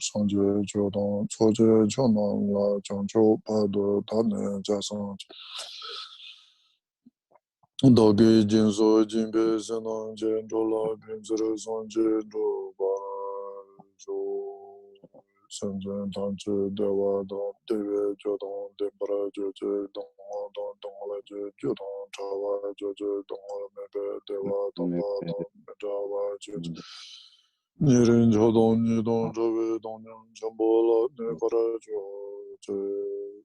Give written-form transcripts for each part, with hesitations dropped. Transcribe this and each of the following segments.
sanje jodan soje jonan la janjo pado dane jasan doge jinso jinbe senan jenjo la binzere sanje do ba jo sanje tanje dewa don dewe jodan debra joje don don don la jodan chawa joje don mebe dewa don ba don jawa joje Nirin jodon nidon jawe donyan jambola ne parajo je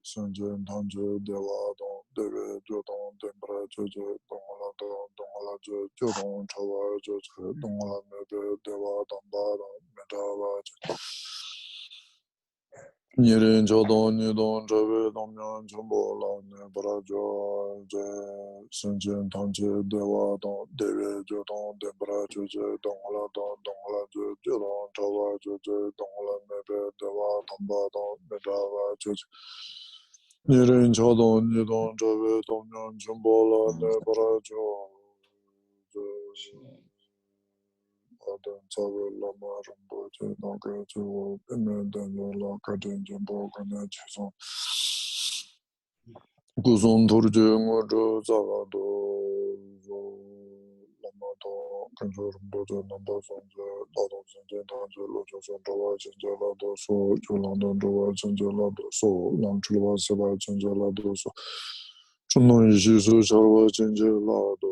sanjen tanje dewa don dewe jodon dembra joje dongala je jodon chawa joje dongala mebe dewa damba don medawa je Nirin jodon nidon jawe donyan jambola ne parajo je sanjen tanje dewa don dewe jodon dembra joje dongala je jodon chawa joje dongala mebe dewa damba don medawa joje Nirin jodon nidon jawe donyan jambola ne parajo Adan cawe lama rambo je nage jiwo pime danyo la kaden jambo gane chison Kuzon turje ngojo zaga do lama do kanjo rambo je namba sonje ladon sonje tanje lojo son jawa chenje la do so chulandon jawa chenje la do so lang chulwa seba chenje la do so chunon ishi su charwa chenje la do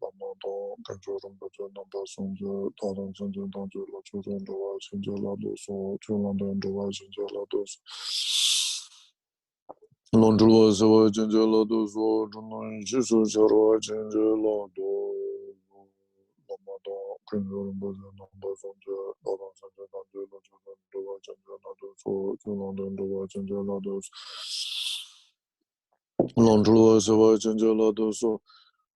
Lamado, Kanjorum, Bajan, Basonja, Taran, Sanjan, Tanjo, La Children, Dova, Sinjala, Doso, Chulandan, Dova, Sinjala, Doso, Londrua, Seva, Jinjala, Doso, Junan, Jisu, Charwa, Jinjala, Do, Lamado, Kanjorum, Bajan, Basonja, Taran, Sanjan, Tanjo, La Children, Dova, Jinjala, Doso, Chulandan, Dova, Jinjala, Doso, Londrua, Seva, Jinjala, Doso,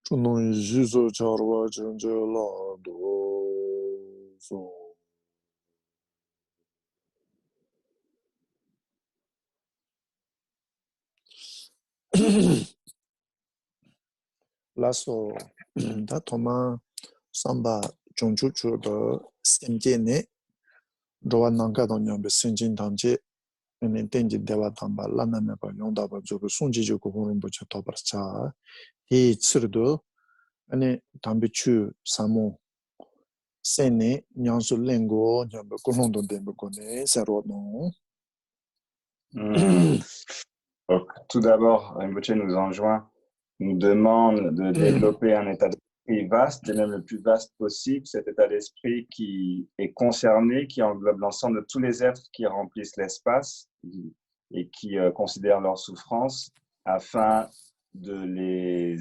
Chunon Jiso Charwa Chenje La Do So Lasso Da Toma Samba Chonchu Chu De Senje Ne Rowa Nanga Don Nyambe Senjin Tanje Nen Tenji Dewa Tamba Lana Meba Yonda Ba Jogo Sunji Jogo Horumbo Che Tobar Cha Hi Tsirdo Ane Tambi Chu Samo Sene Nyansu Lengo Nyambe Konondo Dembe Kone Sero Non Donc, tout d'abord, Rinpoche nous enjoint, nous demande de développer un état d'esprit vaste, et même le plus vaste possible, cet état d'esprit qui est concerné, qui englobe l'ensemble de tous les êtres qui remplissent l'espace et qui considèrent leur souffrance, afin de les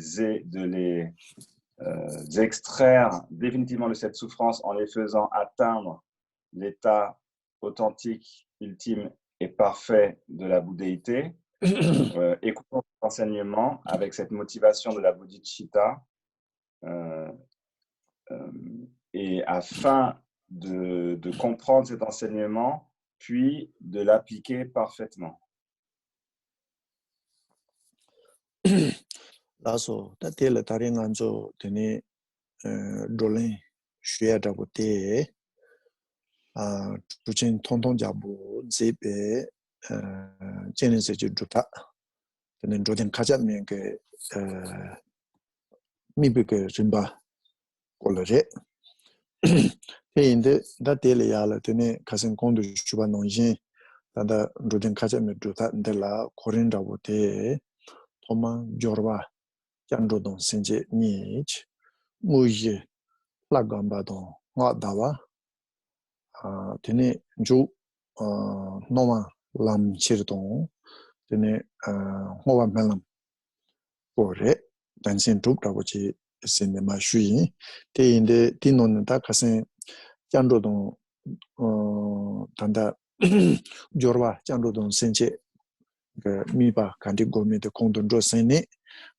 extraire définitivement de cette souffrance en les faisant atteindre l'état authentique, ultime et parfait de la bouddhéité. Écoutons cet enseignement avec cette motivation de la bodhicitta et afin de comprendre cet enseignement puis de l'appliquer parfaitement. Laso, tatele taringanzo tene dolin shuya dago te chuchin tonton jabu zebe jenen seji juta tene joden kaja menge mibike rimba kolore te inde datele yala tene kasen kondu shuba nonjin tada joden kaja me juta ndela korin dago te toma jorba Janjo don senje nich muye lagamba don nga dawa tene ju noma lam chirdon tene ngwa melam kore dansin tup dagochi sende ma shui te inde tinon ta kasen janjo don tanda jorwa janjo don senje miba kandi gomi de kondon jo sene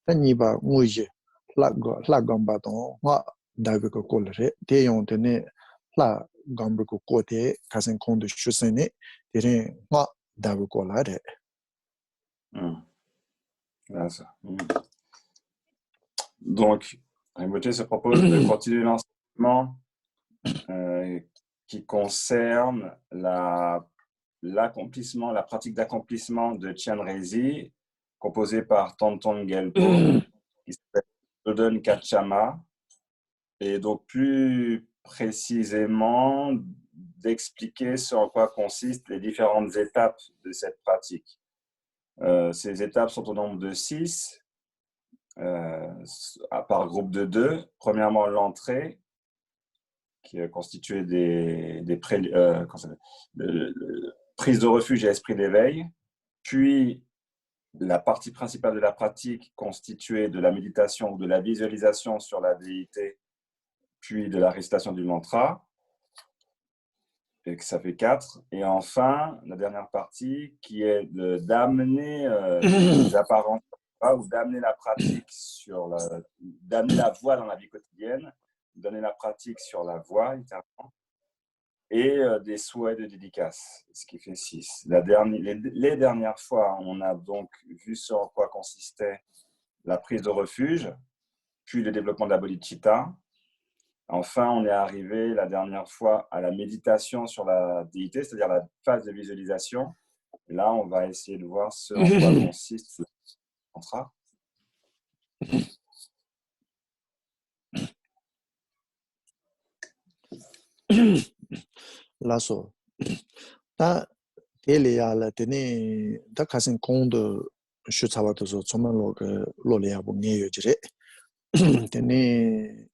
Taniba muye la gamba don nga dawe ko kolre te yon tene la gamba ko kote kasen kondu shusene tere nga dawe ko la re. Donc, Rinpoche se propose de continuer l'enseignement qui concerne la pratique d'accomplissement de Tianrezi, composée par Tonton Gelpo, qui s'appelle Doden Kachama, et donc plus précisément d'expliquer sur en quoi consistent les différentes étapes de cette pratique. Ces étapes sont au nombre de 6, par groupe de 2. Premièrement, l'entrée, qui est constituée des prises de refuge et esprit d'éveil, puis la partie principale de la pratique constituée de la méditation ou de la visualisation sur la déité, puis de la récitation du mantra, et que ça fait 4. Et enfin, la dernière partie qui est d'amener les apparences ou d'amener la pratique d'amener la voix dans la vie quotidienne, donner la pratique sur la voix, littéralement, et des souhaits de dédicace, ce qui fait 6. Les dernières fois, on a donc vu sur en quoi consistait la prise de refuge, puis le développement de la bodhicitta. Enfin, on est arrivé la dernière fois à la méditation sur la déité, c'est-à-dire la phase de visualisation. Là, on va essayer de voir ce en quoi consiste le mantra. Lasso. Ta Elia la tene ta kasen kond shu tsawa to so tsoma lo le ya bu nge yo jire. Tene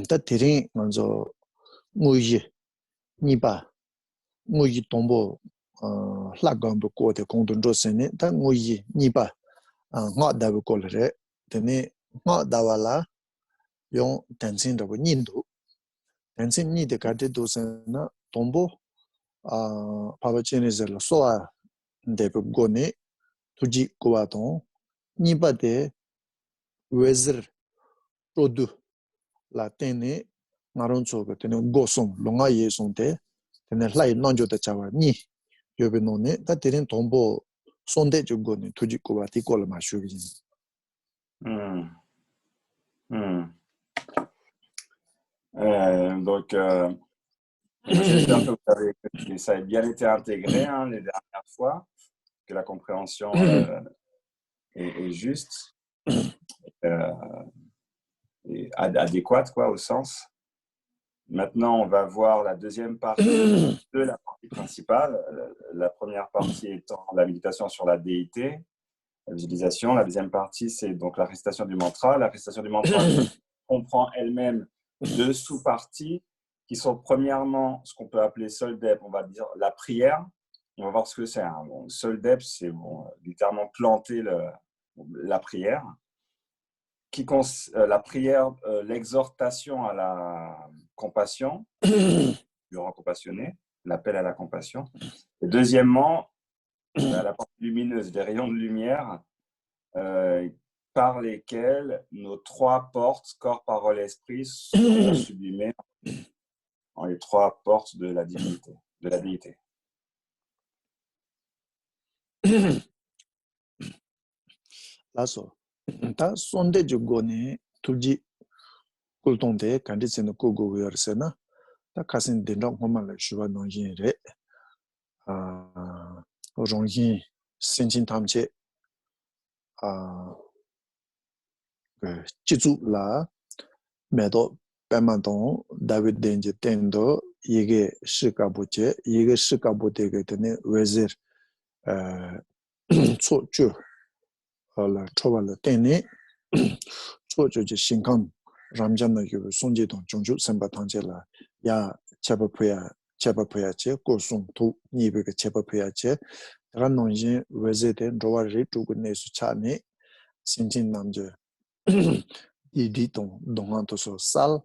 ta tirin manzo nguji nipa nguji tombo la gambo ko de kond ndo sene ta nguji nipa nga da bu ko le tene nga da wala yon tensin do nindu tensin ni de karte do sena tombo Papa Chinese la soa depe gone tuji kuwaton nipa de wezir produ la tene naron choga tene gosom longa yeson te tene lai nanjo ta chawa ni yobe none ta tenen tombo sonde jo gone tuji kuwati kola ma shugi. Donc, j'espère que ça a bien été intégré les dernières fois, que la compréhension est juste et adéquate quoi, au sens. Maintenant, on va voir la deuxième partie de la partie principale. La première partie étant la méditation sur la déité, la visualisation. La deuxième partie, c'est donc la récitation du mantra. La récitation du mantra comprend elle-même 2 sous-parties qui sont premièrement ce qu'on peut appeler Soldep, on va dire la prière. On va voir ce que c'est. Bon, Soldep, c'est littéralement planter la prière. La prière, l'exhortation à la compassion, du rang compassionné, l'appel à la compassion. Et deuxièmement, la partie lumineuse, les rayons de lumière par lesquels nos 3 portes, corps, parole, esprit, seront sublimées en les 3 portes de la divinité, de la déité. Lasso. Ta sonde jo gone tuji kultonde kanditse no kogo wersena ta kasin dendong homa la shuwa no yin re rongyin senjin tamche jizu la medo pemanton David Denje tendo yege shikabuche yege shikabote ge tene wezir tso chu la chowa la tene tso chu ji shinkan ramjana yu sonje don jongju semba tangje la ya cheba puya che ko sung tu nibe ge cheba puya che ran nonjin wezir den rowa ri tu gu ne su cha ne sinjin namje didi ton dongan to so sal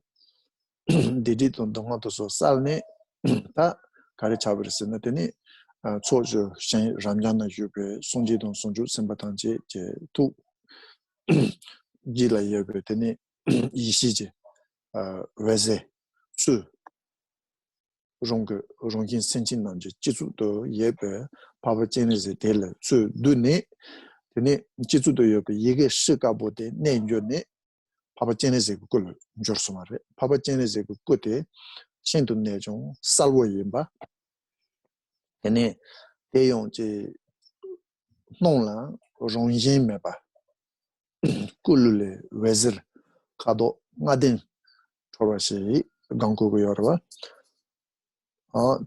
didi ton dongan to so sal ne ta kare chabar se na tene chojo shen ramjana yube sonji don sonju sembatanje je tu jila yube tene ishi je weze su rongin senjin nanje jizu do yebe papa jenese dele su du ne tene jizu do yebe yege shikabo de nenjo ne Papa Chinese kul jorsumare Papa Chinese kote chintu nejong salwo yinba ene deyong je nongla rongyin meba kulule wezir kado ngadin chorashi gangkugu yorwa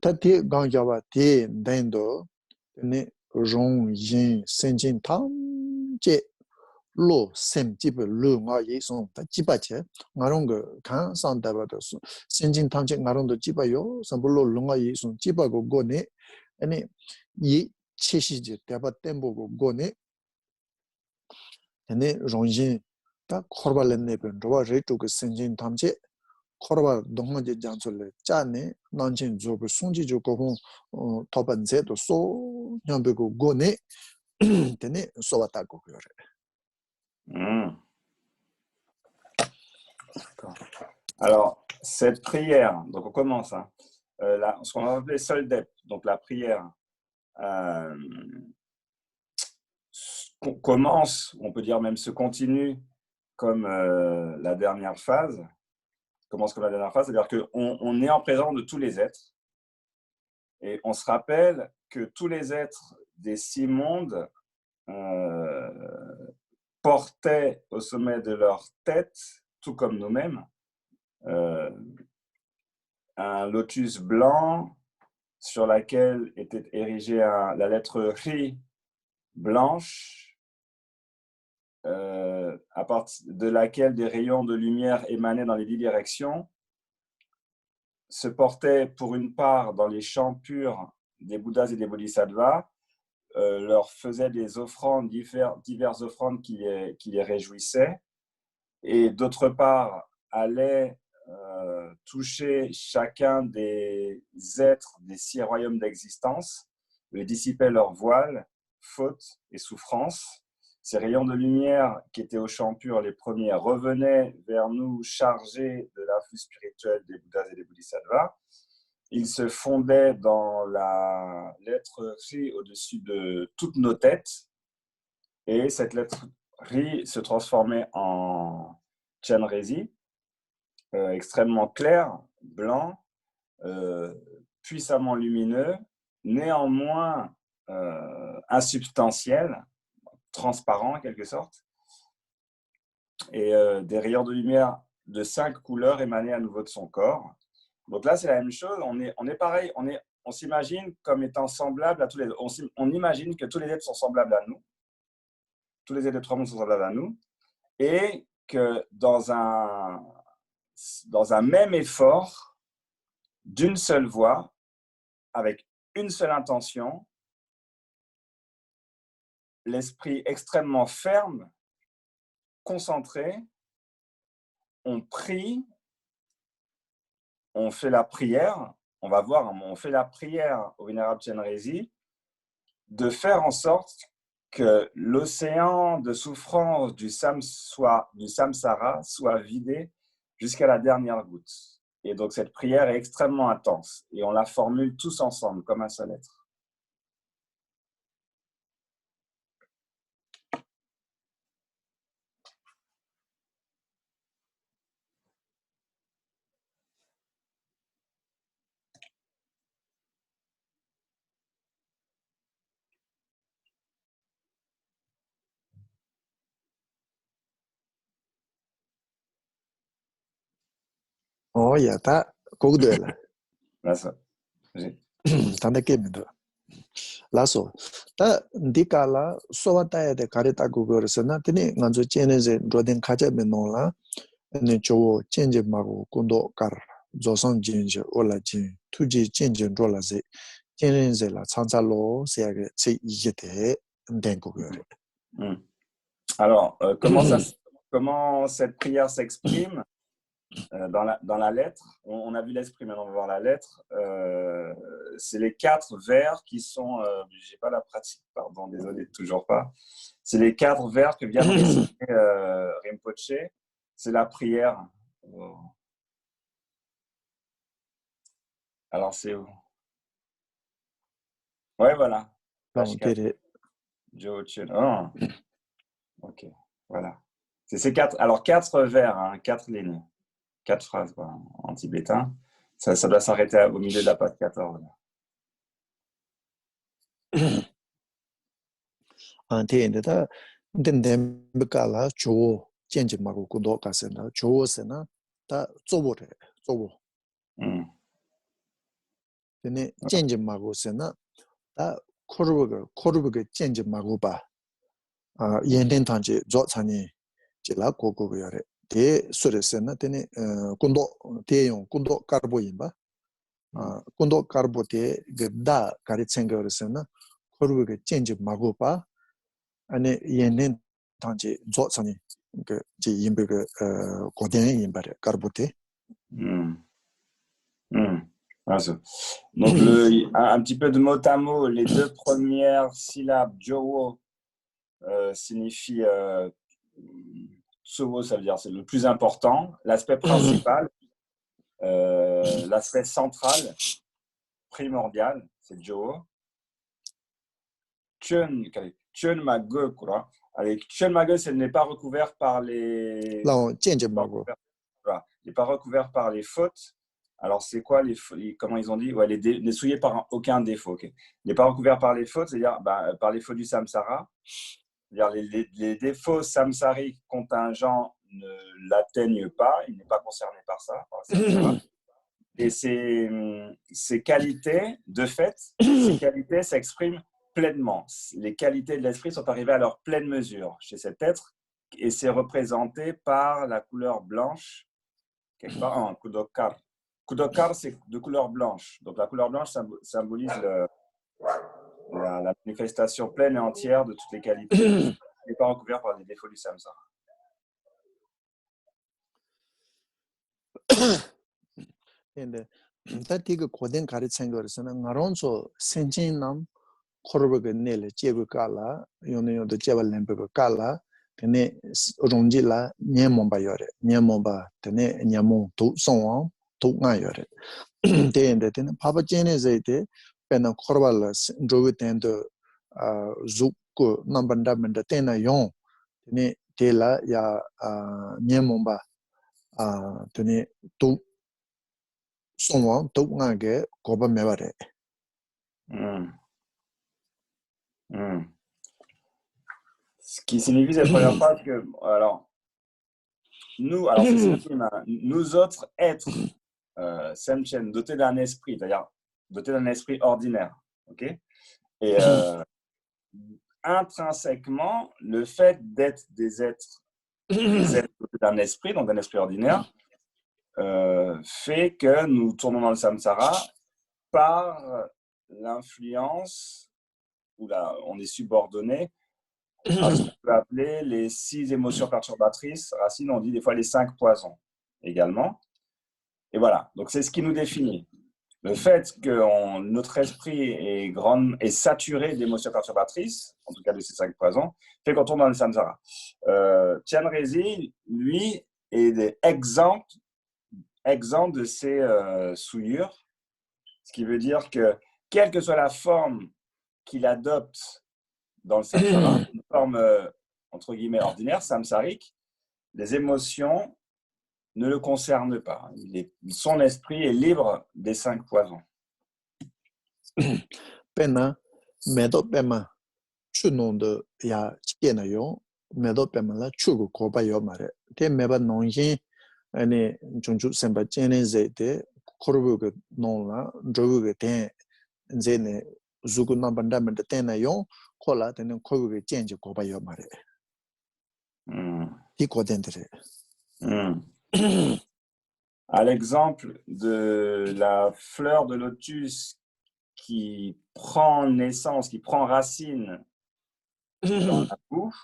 tati gangyawa te dendo ene rongyin senjin tam je lo sem jibe lo nga yi song ta jiba che ngarong ge kan san da ba de senjin tam je ngarong do jiba yo sambo lo nga yi song jiba go go ne ene yi cheshi je da ba tembo go go ne ene rongyin ta khorbalen ne ben ro re to ge senjin tam je khorba dong je jang chole cha ne nanjin zo ge songji jo go to ban je do so nyambe go go ne tene so wa ta go yo re. Alors, cette prière, donc on commence, hein, ce qu'on va appeler Soldep, donc la prière, commence, on peut dire même se continue comme la dernière phase, c'est-à-dire qu'on est en présence de tous les êtres, et on se rappelle que tous les êtres des 6 mondes portaient au sommet de leur tête, tout comme nous-mêmes, un lotus blanc sur laquelle était érigée la lettre Ri blanche, à partir de laquelle des rayons de lumière émanaient dans les 10 directions, se portaient pour une part dans les champs purs des Bouddhas et des Bodhisattvas, leur faisaient des offrandes, diverses offrandes qui les réjouissaient, et d'autre part allaient toucher chacun des êtres des 6 royaumes d'existence, les dissipaient leurs voiles, fautes et souffrances. Ces rayons de lumière qui étaient au champ pur, les premiers, revenaient vers nous chargés de l'influx spirituel des Bouddhas et des Bodhisattvas. Ils se fondaient dans la lettre Ri au-dessus de toutes nos têtes, et cette lettre Ri se transformait en Chenrezi, extrêmement clair, blanc, puissamment lumineux, néanmoins insubstantiel, transparent en quelque sorte, et des rayons de lumière de 5 couleurs émanaient à nouveau de son corps. Donc là, c'est la même chose, on est pareil, on s'imagine comme étant semblable à tous les êtres. On imagine que tous les êtres sont semblables à nous, tous les êtres de 3 mondes sont semblables à nous, et que dans un même effort, d'une seule voix, avec une seule intention, l'esprit extrêmement ferme, concentré, on prie, on fait la prière, on va voir, on fait la prière au vénérable Chenrezi de faire en sorte que l'océan de souffrance du samsara soit vidé jusqu'à la dernière goutte. Et donc cette prière est extrêmement intense et on la formule tous ensemble comme un seul être. Oh ya ta kogde la. Là, ça. Tanda kemido. Laso. Ta dikala sowata de karita gugorse tini nganzo cheneze roden kaja menonla ne chowo chenje mago kundo kar zoson jinje ola jin tuji chenje rola ze chenze la chancha lo seage che yete denko gore. Alors, comment cette prière s'exprime dans la lettre? On a vu l'esprit, maintenant on va voir la lettre. C'est les 4 vers qui sont, j'ai pas la pratique, pardon, désolé, toujours pas. C'est les 4 vers que vient de réciter Rinpoche. C'est la prière. Alors, c'est où? Ouais, voilà. Page 4. Oh. Ok, voilà. C'est ces 4. Alors, 4 vers, hein, 4 lignes. 4 phrases en tibétain. Ça doit s'arrêter au milieu de la page 14. Tēnē dēndēmbi kāla chōwō jēnjī māgu kūndō kāsēnā, chōwō sēnā tā tsōwō rē, tsōwō. Tēnē jēnjī māgu sēnā tā kōrubiga jēnjī māgu bā yēndēn tāngjī dzō tsāni jīlā kōkō yō rē. Tē sūrē sēnā tēnē tē yōng kūndō kārbo yīmbā. Kūndō kārbo tē dā kārī tsēngā yō rē sēnā kōrubiga jēnjī māgu bā 아니 얘는 단지 조선이 그 임베가 고대의 임바래 까르보테. Donc un petit peu de mot à mot, les deux premières syllabes jowo signifient sowo, ça veut dire c'est le plus important, l'aspect principal, l'aspect central, primordial, c'est jowo. Chun Mago, quoi. Avec Chun Mago, elle n'est pas recouvert par les. Non, change Mago. Voilà. Il n'est pas recouvert par les fautes. Alors, c'est quoi comment ils ont dit? Ouais, n'est souillé par aucun défaut. Okay. Il n'est pas recouvert par les fautes, c'est-à-dire par les fautes du samsara. C'est-à-dire les défauts samsariques contingents ne l'atteignent pas. Il n'est pas concerné par ça. Par et ces qualités, de fait, ces qualités s'expriment pleinement. Les qualités de l'esprit sont arrivées à leur pleine mesure chez cet être et c'est représenté par la couleur blanche, quelque part en Kudokar. Kudokar, c'est de couleur blanche. Donc la couleur blanche symbolise la manifestation pleine et entière de toutes les qualités qui n'est pas recouverte par les défauts du samsara. 코르버가 내래 제부 깔라 요네요도 제발 램버가 깔라 테네 롱지라 녀몬바 요레 녀몬바 테네 녀몬 도 송왕 도가 요레 데인데 테네 파바제네제데 페나 코르발라 조비텐도 zuku 남반다면다 테나 용 테네 데라 야 녀몬바 테네 도 송왕 도가게 고바 메바레 Ce qui signifie cette première phrase que, alors nous autres êtres, Semchen, dotés d'un esprit, c'est-à-dire dotés d'un esprit ordinaire, ok? Et intrinsèquement, le fait d'être des êtres dotés d'un esprit, donc d'un esprit ordinaire, fait que nous tournons dans le samsara par l'influence où là, on est subordonné à ce qu'on peut appeler les 6 émotions perturbatrices. Racine, on dit des fois les 5 poisons également. Et voilà, donc c'est ce qui nous définit. Le fait que notre esprit est saturé d'émotions perturbatrices, en tout cas de ces 5 poisons, fait qu'on tourne dans le samsara. Tian Rezi, lui, est exempt de ces souillures, ce qui veut dire que quelle que soit la forme qu'il adopte dans le samsara, une forme entre guillemets ordinaire, samsarique, les émotions ne le concernent pas. Son esprit est libre des 5 poisons. Pena, medo pema, chunondo ya chiena yo, medo pema la chugo koba yo mare. Te meba nongyin, ane chungchu semba chene zete, korubu non la, drobu ten zene. À l'exemple de la fleur de lotus qui prend naissance, qui prend racine dans la boue,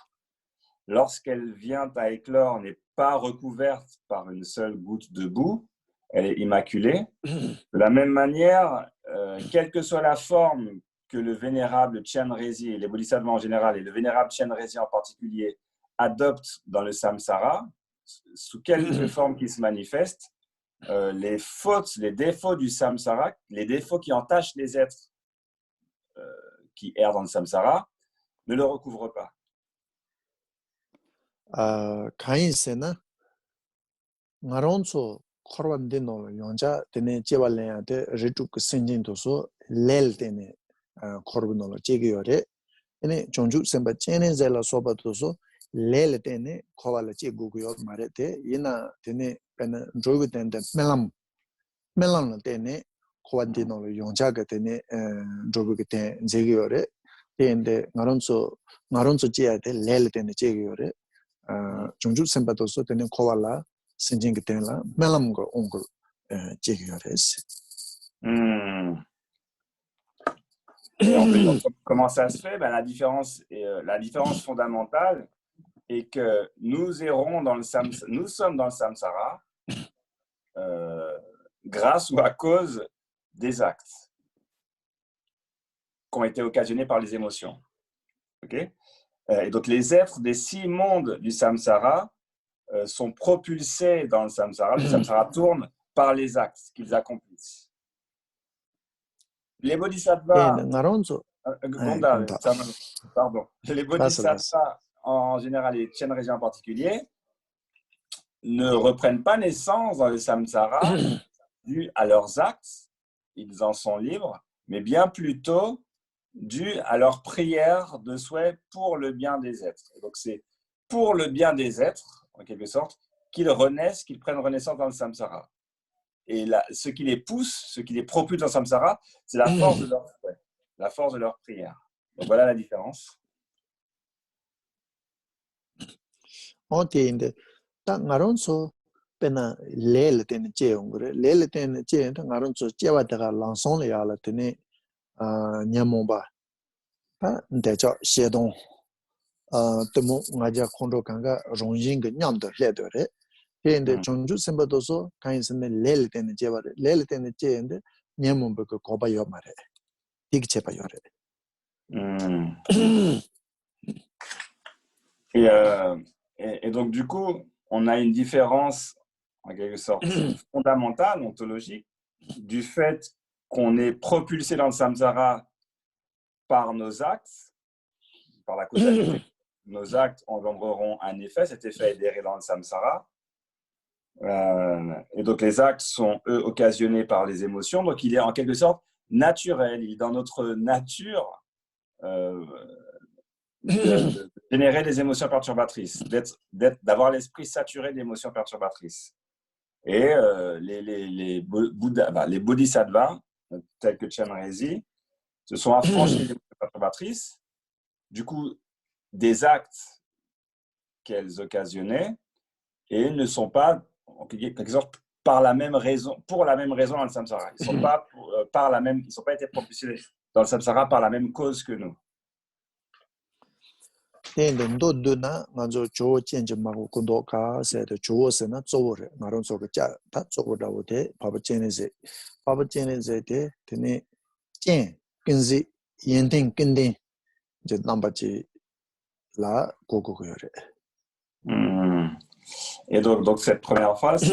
lorsqu'elle vient à éclore, n'est pas recouverte par une seule goutte de boue, elle est immaculée. De la même manière, quelle que soit la forme que le vénérable Tian Rezi, les bodhisattvas en général, et le vénérable Tian Rezi en particulier, adoptent dans le samsara, sous quelque forme qui se manifeste, les fautes, les défauts du samsara, les défauts qui entachent les êtres qui errent dans le samsara, ne le recouvrent pas. korban de no yonja tene chewalen ate retuk senjin doso lel tene korban no chege yore ene chonju semba chene zela soba doso lel tene kowala che gugu yor marete yina tene pena drogu tene melam tene korban de no yonja ga tene drogu tene zege yore tende ngaronso cheate lel tene chege yore chonju semba doso tene kowala senjin la melam go ongol Et en fait, comment ça se fait? Ben, la différence fondamentale est que nous sommes dans le samsara grâce ou à cause des actes qui ont été occasionnés par les émotions. Okay? Et donc les êtres des 6 mondes du samsara sont propulsés dans le samsara. Le samsara tourne par les actes qu'ils accomplissent. Les bodhisattvas, les bodhisattvas en général et Chenrezig en particulier ne reprennent pas naissance dans le samsara dû à leurs actes, ils en sont libres, mais bien plutôt dû à leur prière de souhait pour le bien des êtres. Et donc c'est pour le bien des êtres, en quelque sorte, qu'ils renaissent, qu'ils prennent renaissance dans le samsara. Et là, ce qui les pousse, ce qui les propulse dans le samsara, c'est la force de leur souhait, la force de leur prière. Donc voilà la différence. pena lele tene che ongre lele tene che ngaronso chewa daga langsong le yala tene nyamomba ta ndeja xedong temo ngaja khondo kanga rongjing ge nyam de le de re tende chongju semba doso kain sene lele tene chewa lele tene che ende nyamomba ko koba yo mare tig chepa yo re et donc du coup on a une différence en quelque sorte fondamentale, ontologique, du fait qu'on est propulsé dans le samsara par nos actes, par la causalité. Nos actes engendreront un effet, cet effet est dérivé dans le samsara. Et donc les actes sont, eux, occasionnés par les émotions. Donc il est en quelque sorte naturel, il est dans notre nature de générer des émotions perturbatrices, d'avoir l'esprit saturé d'émotions perturbatrices. Et les bodhisattvas, tels que Chenrezig, se sont affranchis des émotions perturbatrices, du coup, des actes qu'elles occasionnaient, et ne sont pas, en quelque sorte, pour la même raison dans le samsara. Ils ne sont pas ils sont pas été propulsés dans le samsara par la même cause que nous. tende ndo duna ngajo cho chenje mago kundo ka se de cho se na zore ngaron so ga ta zo da wote paba cheneze de tene chen kinzi yending kinding je namba ji la gogo go yore Et donc cette première phrase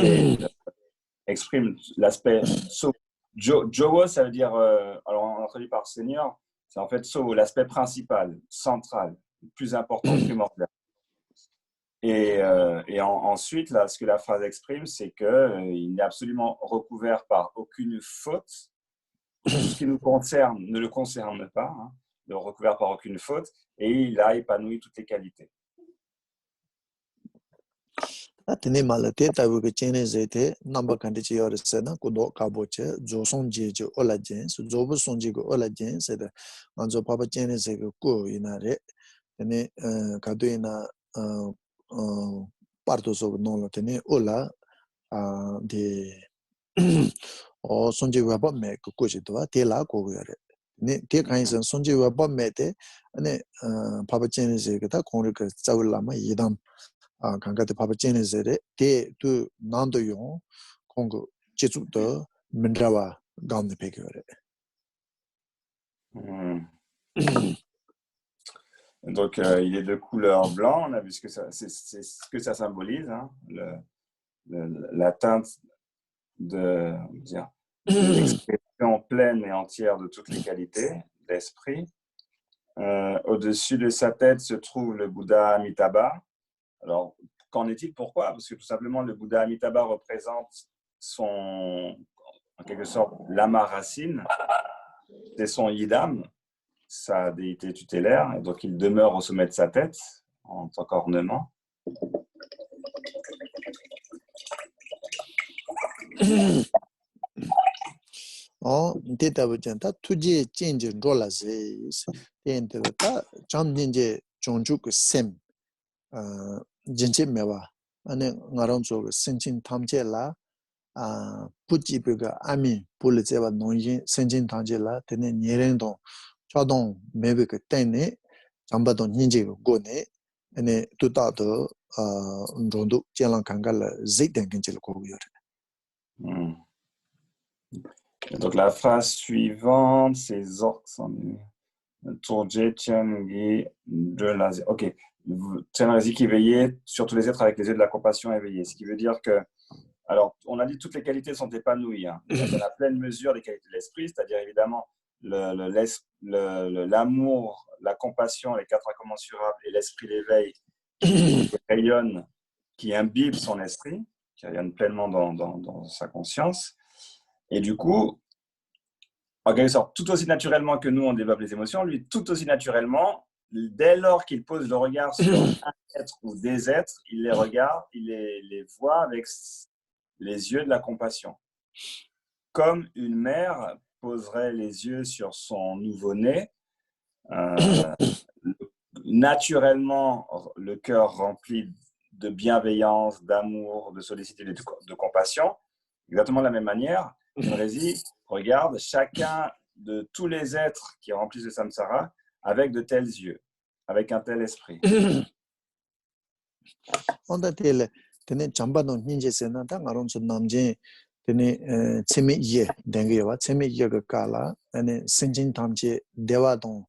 exprime l'aspect so. Jogo, ça veut dire, alors on traduit par Seigneur, c'est en fait so, l'aspect principal, central, plus important, primordial. Et ensuite, là, ce que la phrase exprime, c'est qu'il n'est absolument recouvert par aucune faute. Tout ce qui nous concerne ne le concerne pas, hein, ne recouvert par aucune faute, et il a épanoui toutes les qualités. tene malate tabu ke chene zete namba kandi chi yore sena kudo kaboche josong je olajen so jobu sonji go olajen se de anzo papa chene ze ko inare tene kado ina parto so no tene ola de o sonji wa ba me ko ji do te la ko yore ne te kain san sonji wa ba me te ane papa chene ze ga ta kong ke zawla ma yidam 강가데 파바체네제레 데투 난도용 공고 제주도 민드라와 가운데 배겨래. Donc il est de couleur blanc, on a vu ce que c'est ce que ça symbolise, hein, la teinte de l'expression pleine et entière de toutes les qualités d'esprit. Au-dessus de sa tête se trouve le Bouddha Amitabha. Alors, qu'en est-il? Pourquoi? Parce que tout simplement, le Bouddha Amitabha représente son, en quelque sorte, lama racine, c'est son yidam, sa déité tutélaire, et donc il demeure au sommet de sa tête en tant qu'ornement. 데이터부터 투지 찐지 rol라세 엔터다 잠닌제 종주그 셈 진짜 매와 안에 나론조 생진 탐제라 부지부가 아미 볼제와 농인 생진 탐제라 되는 예ren도 자동 매베그 때네 잠바도 닌제고 고네 안에 두다도 정도 제랑 간갈 제된 근질 고요. Donc la phrase suivante, c'est Tourje Tiangi de la... Ok, Tianrazi qui veillait sur tous les êtres avec les yeux de la compassion éveillés. Ce qui veut dire que, alors on a dit toutes les qualités sont épanouies. Hein. Il y a la pleine mesure des qualités de l'esprit, c'est-à-dire évidemment l'amour, la compassion, les quatre incommensurables et l'esprit d'éveil qui rayonne, qui imbibe son esprit, qui rayonne pleinement dans sa conscience. Et du coup, en quelque sorte, tout aussi naturellement que nous, on développe les émotions, lui, tout aussi naturellement, dès lors qu'il pose le regard sur un être ou des êtres, il les regarde, il les voit avec les yeux de la compassion. Comme une mère poserait les yeux sur son nouveau-né, naturellement, le cœur rempli de bienveillance, d'amour, de sollicitude et de compassion, exactement de la même manière, Rézi regarde chacun de tous les êtres qui remplissent le samsara avec de tels yeux, avec un tel esprit. On a tel tene chamba no ninje sena ta ngaron so namje tene cheme ye denge wa cheme ye ga kala ane senjin tamje dewa don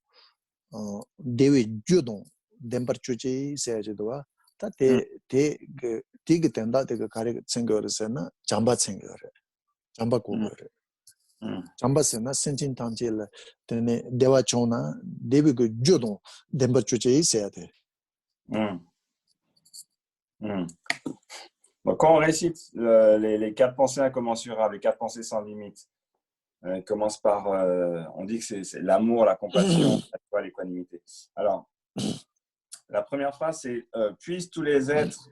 dewi judon dembar chuji se je do ta te ge tenda de ga kare chengor sena chamba chengor chamba ko chamba sena senjin tamje la tene dewa chona dewi ge judon dembar chuji se ate. Donc, quand on récite les quatre pensées incommensurables, les quatre pensées sans limite, commence par, on dit que c'est l'amour, la compassion, la joie, l'équanimité. Alors, la première phrase, c'est puissent tous les êtres,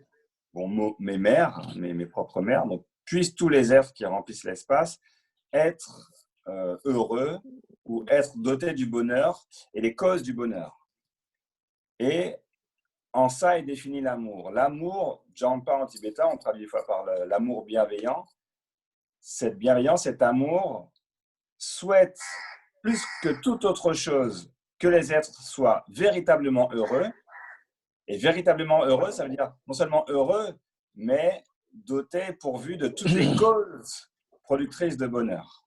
bon, mes mères, mes propres mères, donc puissent tous les êtres qui remplissent l'espace être heureux ou être dotés du bonheur et les causes du bonheur. Et en ça est défini l'amour. L'amour, Jampa en tibétain, on traduit des fois par l'amour bienveillant. Cette bienveillance, cet amour, souhaite plus que toute autre chose que les êtres soient véritablement heureux. Et véritablement heureux, ça veut dire non seulement heureux, mais doté, pourvu de toutes les causes productrices de bonheur.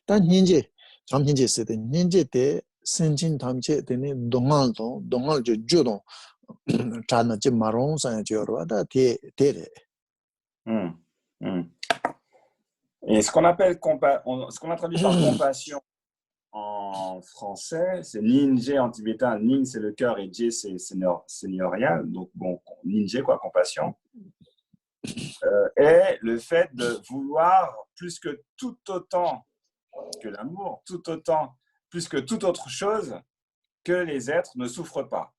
Dan ninje, jam ninje sede, ninje te senjin tamche tene dongal je judon chana je maron sa je yorwa da te re. Et ce qu'on appelle ce qu'on a traduit par compassion en français, c'est ninje en tibétain. Nin c'est le cœur et je c'est seigneurial, donc bon, ninje quoi, compassion. Et le fait de vouloir plus que tout autant que l'amour, tout autant, plus que toute autre chose, que les êtres ne souffrent pas.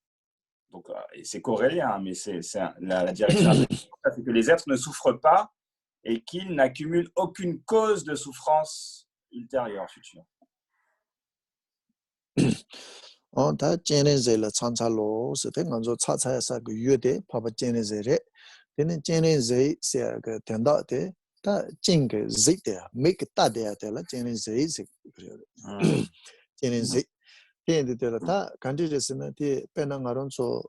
Donc, et c'est corrélé, hein, mais c'est la direction, c'est que les êtres ne souffrent pas et qu'ils n'accumulent aucune cause de souffrance ultérieure, future. Da jeneze la chanchalo, c'était nganzo chacha sa gu yude papa jeneze re. Tene jeneze se ga tenda te ta jing zi de make ta de la jeneze se. Jeneze tene de la kanji resena te penangaron so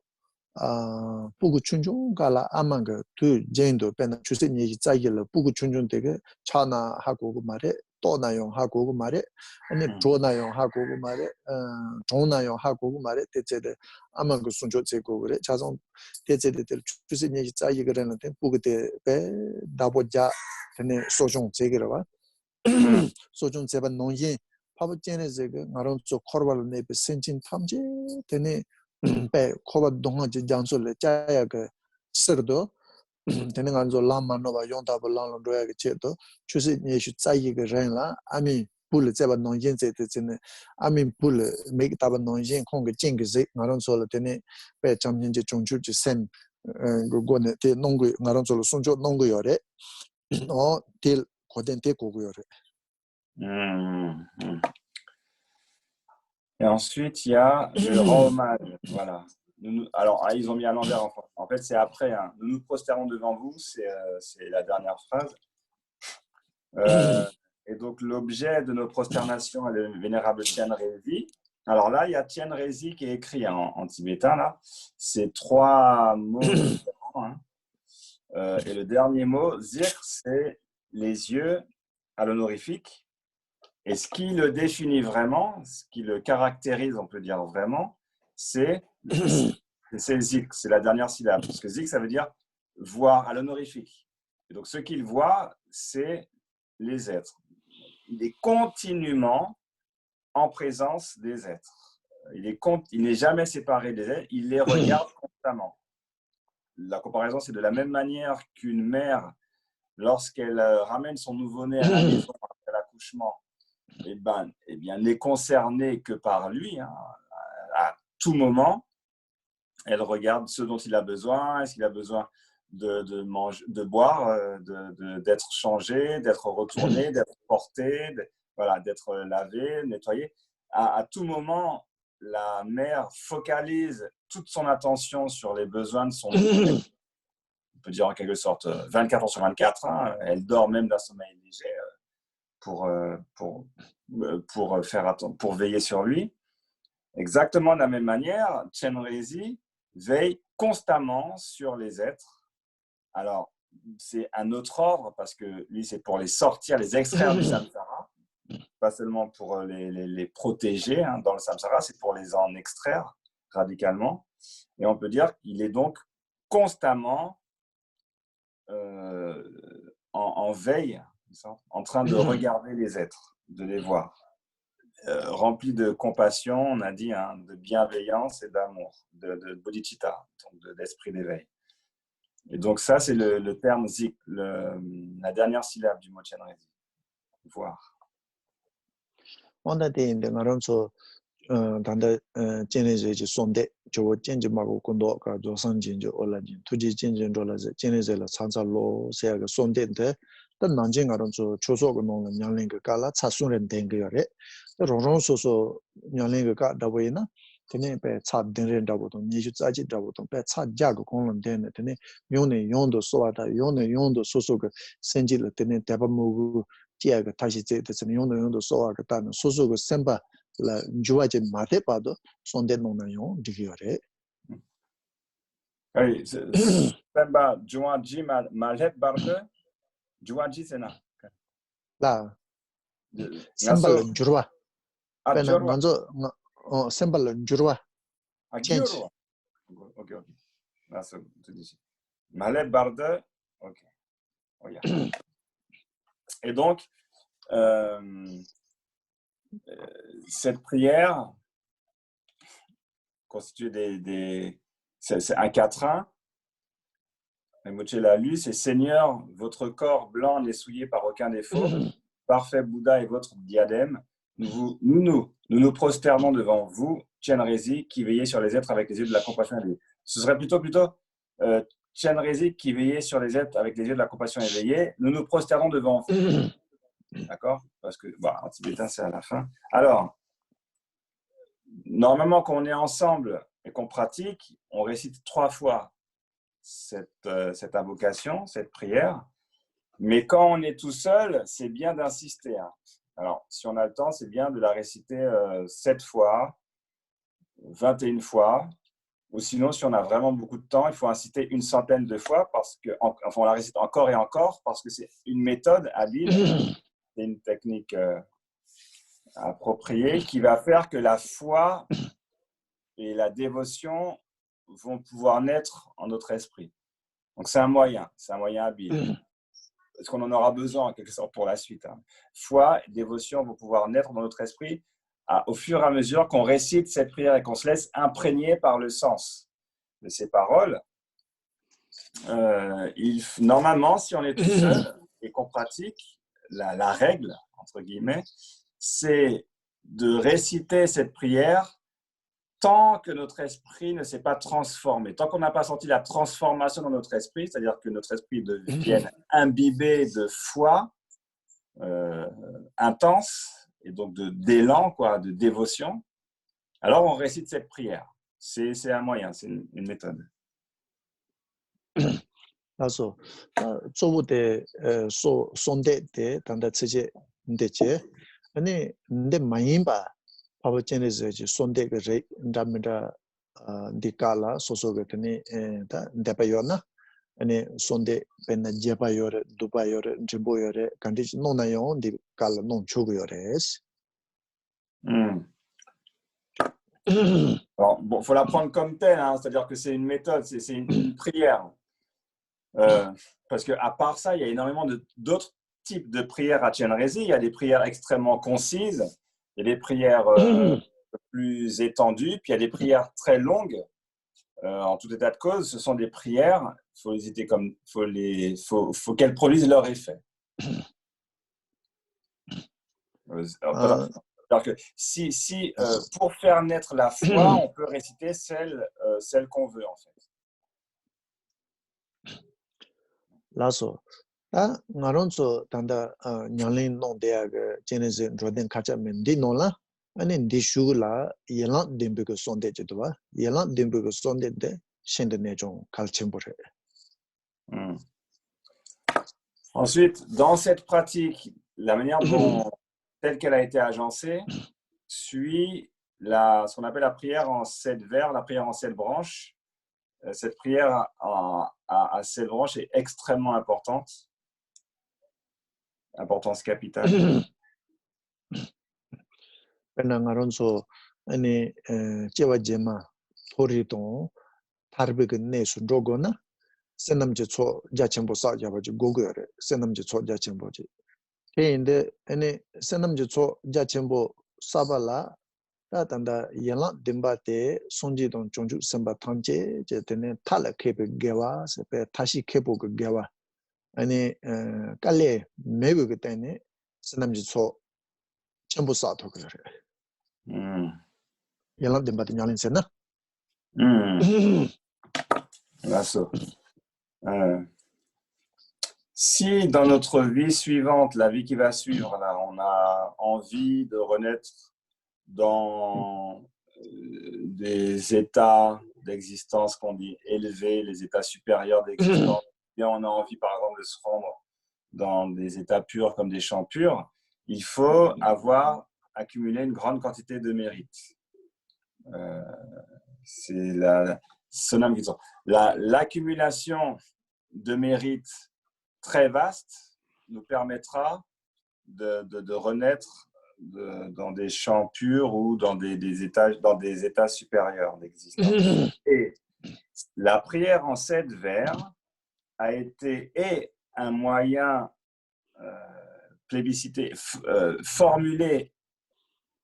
부구 춘중 갈라 아만가 두 제인도 배나 주신 얘기 짜기를 부구 춘중 되게 차나 하고 그 말에 또 나용 하고 그 말에 아니 조나용 하고 그 말에 조나용 하고 그 말에 대체데 아만가 순조 제고 그래 자성 대체들 주신 얘기 짜기 그러는데 부구대 배 나보자 되네 소중 제기로 봐 소중 제반 농인 파버제네 제가 나름 쪽 코르발 네베 센진 탐제 되네 배 코바 동아지 장소를 짜야 그 sirdo tene nganzo lama no ba yong da ba lang lo ya ge che do chusi ni shu tsai ge ge ren la ami pul ze ba nong yin ze de zene ami pul me ta ba nong yin kong ge jing ge ze ngaron so le tene pe cham yin je chung chu ji sen go ne te nong ge ngaron so lo sun jo nong ge yo re o til ko den te ko go yo re. Et ensuite, il y a « Je rends hommage ». Voilà. Alors, ils ont mis à l'envers. En fait, c'est après. Hein. « Nous nous prosternons devant vous », c'est la dernière phrase. Et donc, l'objet de nos prosternations est le vénérable Tian Rezi. Alors là, il y a Tian Rezi qui est écrit en tibétain. Là. C'est 3 mots différents. Hein. Et le dernier mot, Zir, c'est les yeux à l'honorifique. Et ce qui le définit vraiment, ce qui le caractérise, on peut dire vraiment, c'est zik, c'est la dernière syllabe. Parce que zik, ça veut dire voir à l'honorifique. Et donc, ce qu'il voit, c'est les êtres. Il est continuellement en présence des êtres. Il n'est jamais séparé des êtres, il les regarde constamment. La comparaison, c'est de la même manière qu'une mère, lorsqu'elle ramène son nouveau-né à la maison après l'accouchement, eh bien, n'est concernée que par lui. Hein. À tout moment, elle regarde ce dont il a besoin. Est-ce qu'il a besoin de manger, de boire, d'être changé, d'être retourné, d'être porté, voilà, d'être lavé, nettoyé. À tout moment, la mère focalise toute son attention sur les besoins de son nouveau-né. On peut dire en quelque sorte 24 heures sur 24. Hein. Elle dort même d'un sommeil léger pour veiller sur lui. Exactement de la même manière, Tian Rezi veille constamment sur les êtres. Alors, c'est un autre ordre parce que lui, c'est pour les sortir, les extraire du samsara, pas seulement pour les protéger hein, dans le samsara, c'est pour les en extraire radicalement. Et on peut dire qu'il est donc constamment en veille, en train de regarder les êtres, de les voir. Rempli de compassion, on a dit, hein, de bienveillance et d'amour, de bodhicitta, donc d'esprit d'éveil. Et donc ça, c'est le terme zik, la dernière syllabe du mot Tian Rezi. Voir. On a dit dans le Tianese sonde, jo Tianji mago kondo ka jo sanjin jo olajin, tuji Tianjin rola Tianese la chanza lo se ga sonde de dan nanjing aron so choso go nong nyangling ka la chasun ren deng ge yore. Rong so nyangling ka da we na tene pe cha den ren da bo to ni ju za ji da bo to pe cha ja go kong len den tene yong ne yong do so da yong ne yong do so ge senji le tene da ba mu jia ge ta shi zhe de yong ne yong do so ge da so ge senba la juaje mate pado sonde non nayon digiore. Oui, senba juaji malet barde juaji sena. La sembal jurwa. Pena Jurwa. manzo sembal jurwa. Jurwa. Ok. Là, c'est dit. Malet barde. Ok. Oh, yeah. Et donc, cette prière constitue c'est un quatrain. Rinpoche l'a lu, c'est Seigneur, votre corps blanc n'est souillé par aucun défaut, parfait Bouddha et votre diadème. Nous nous prosternons devant vous, Tian Rezi, qui veillez sur les êtres avec les yeux de la compassion éveillée. Ce serait plutôt Tian Rezi qui veillait sur les êtres avec les yeux de la compassion éveillée. Nous nous prosternons devant vous. D'accord? Parce que, en tibétain, c'est à la fin. Alors, normalement, quand on est ensemble et qu'on pratique, on récite 3 fois cette invocation, cette prière. Mais quand on est tout seul, c'est bien d'insister. Hein. Alors, si on a le temps, c'est bien de la réciter 7 fois, 21 fois. Ou sinon, si on a vraiment beaucoup de temps, il faut inciter une centaine de fois, enfin, on la récite encore et encore, parce que c'est une méthode habile, c'est une technique appropriée qui va faire que la foi et la dévotion vont pouvoir naître en notre esprit. Donc, c'est un moyen habile. Parce qu'on en aura besoin, en quelque sorte, pour la suite. Hein. Foi et dévotion vont pouvoir naître dans notre esprit au fur et à mesure qu'on récite cette prière et qu'on se laisse imprégner par le sens de ces paroles. normalement, si on est tout seul et qu'on pratique, la règle, entre guillemets, c'est de réciter cette prière tant que notre esprit ne s'est pas transformé, tant qu'on n'a pas senti la transformation dans notre esprit, c'est-à-dire que notre esprit devienne imbibé de foi intense et donc d'élan, quoi, de dévotion, alors on récite cette prière. C'est un moyen, c'est une méthode. 그래서 저부터 손대 때 단다 체제 인데체 아니 근데 많이 봐 바보체네서 손대 그 인다면다 디칼라 소소게니 다 데파요나 아니 손대 벤나 제파요레 두파요레 지보요레 간디지 노나요 디칼라 논초고요레스 Alors, bon, faut la prendre comme telle, hein, c'est-à-dire que c'est une méthode, c'est une prière. Parce qu'à part ça, il y a énormément d'autres types de prières à Chenrezig. Il y a des prières extrêmement concises, il y a des prières plus étendues, puis il y a des prières très longues. En tout état de cause, ce sont des prières, faut qu'elles produisent leur effet. Alors que si pour faire naître la foi, on peut réciter celle qu'on veut en fait. 라서 나론서 단다 냥린 농대야가 제네제 로덴 카차면 디노라 아니 디슈라 예란 뎀베고 손데지도와 예란 뎀베고 손데데 신데네 좀 갈침보래. Ensuite, dans cette pratique, la manière dont telle qu'elle a été agencée suit ce qu'on appelle la prière en 7 vers, la prière en 7 branches. Cette prière à 7 branches est extrêmement importante, importance capitale. 베나가론소 아니 제와제마 토리도 타르베근네 순조고나 세남제초 자첨보 싸자버지 고고여레 세남제초 자첨보지 근데 아니 세남제초 자첨보 사발라 다단다 예라 딤바테 손지동 종주 선바 탐제 제테네 탈케베 게와 세페 다시 케보그 게와 아니 깔레 메고 때네 세남제초 전부 싸도 그래 예라 딤바테 냐린세나 Si dans notre vie suivante, la vie qui va suivre, là, on a envie de renaître dans des états d'existence qu'on dit élevés, les états supérieurs d'existence, et on a envie par exemple de se rendre dans des états purs comme des champs purs, il faut avoir accumulé une grande quantité de mérite. C'est l'accumulation de mérite très vaste nous permettra de renaître dans des champs purs ou dans des états supérieurs d'existence. Et la prière en 7 vers a été un moyen plébiscité, formulé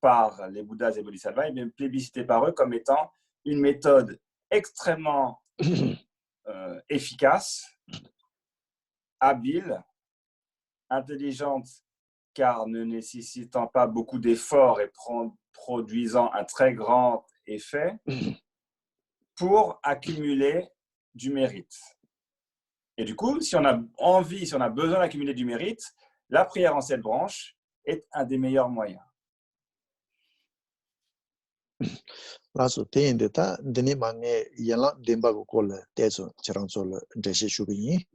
par les Bouddhas et Bodhisattvas, et bien plébiscité par eux comme étant une méthode extrêmement efficace, habile, intelligente, car ne nécessitant pas beaucoup d'efforts et produisant un très grand effet, pour accumuler du mérite. Et du coup, si on a envie, si on a besoin d'accumuler du mérite, la prière en 7 branches est un des meilleurs moyens. 라서 대인데다 데니망에 예라 뎀바고 콜레 대서 저랑솔 대시 슈비니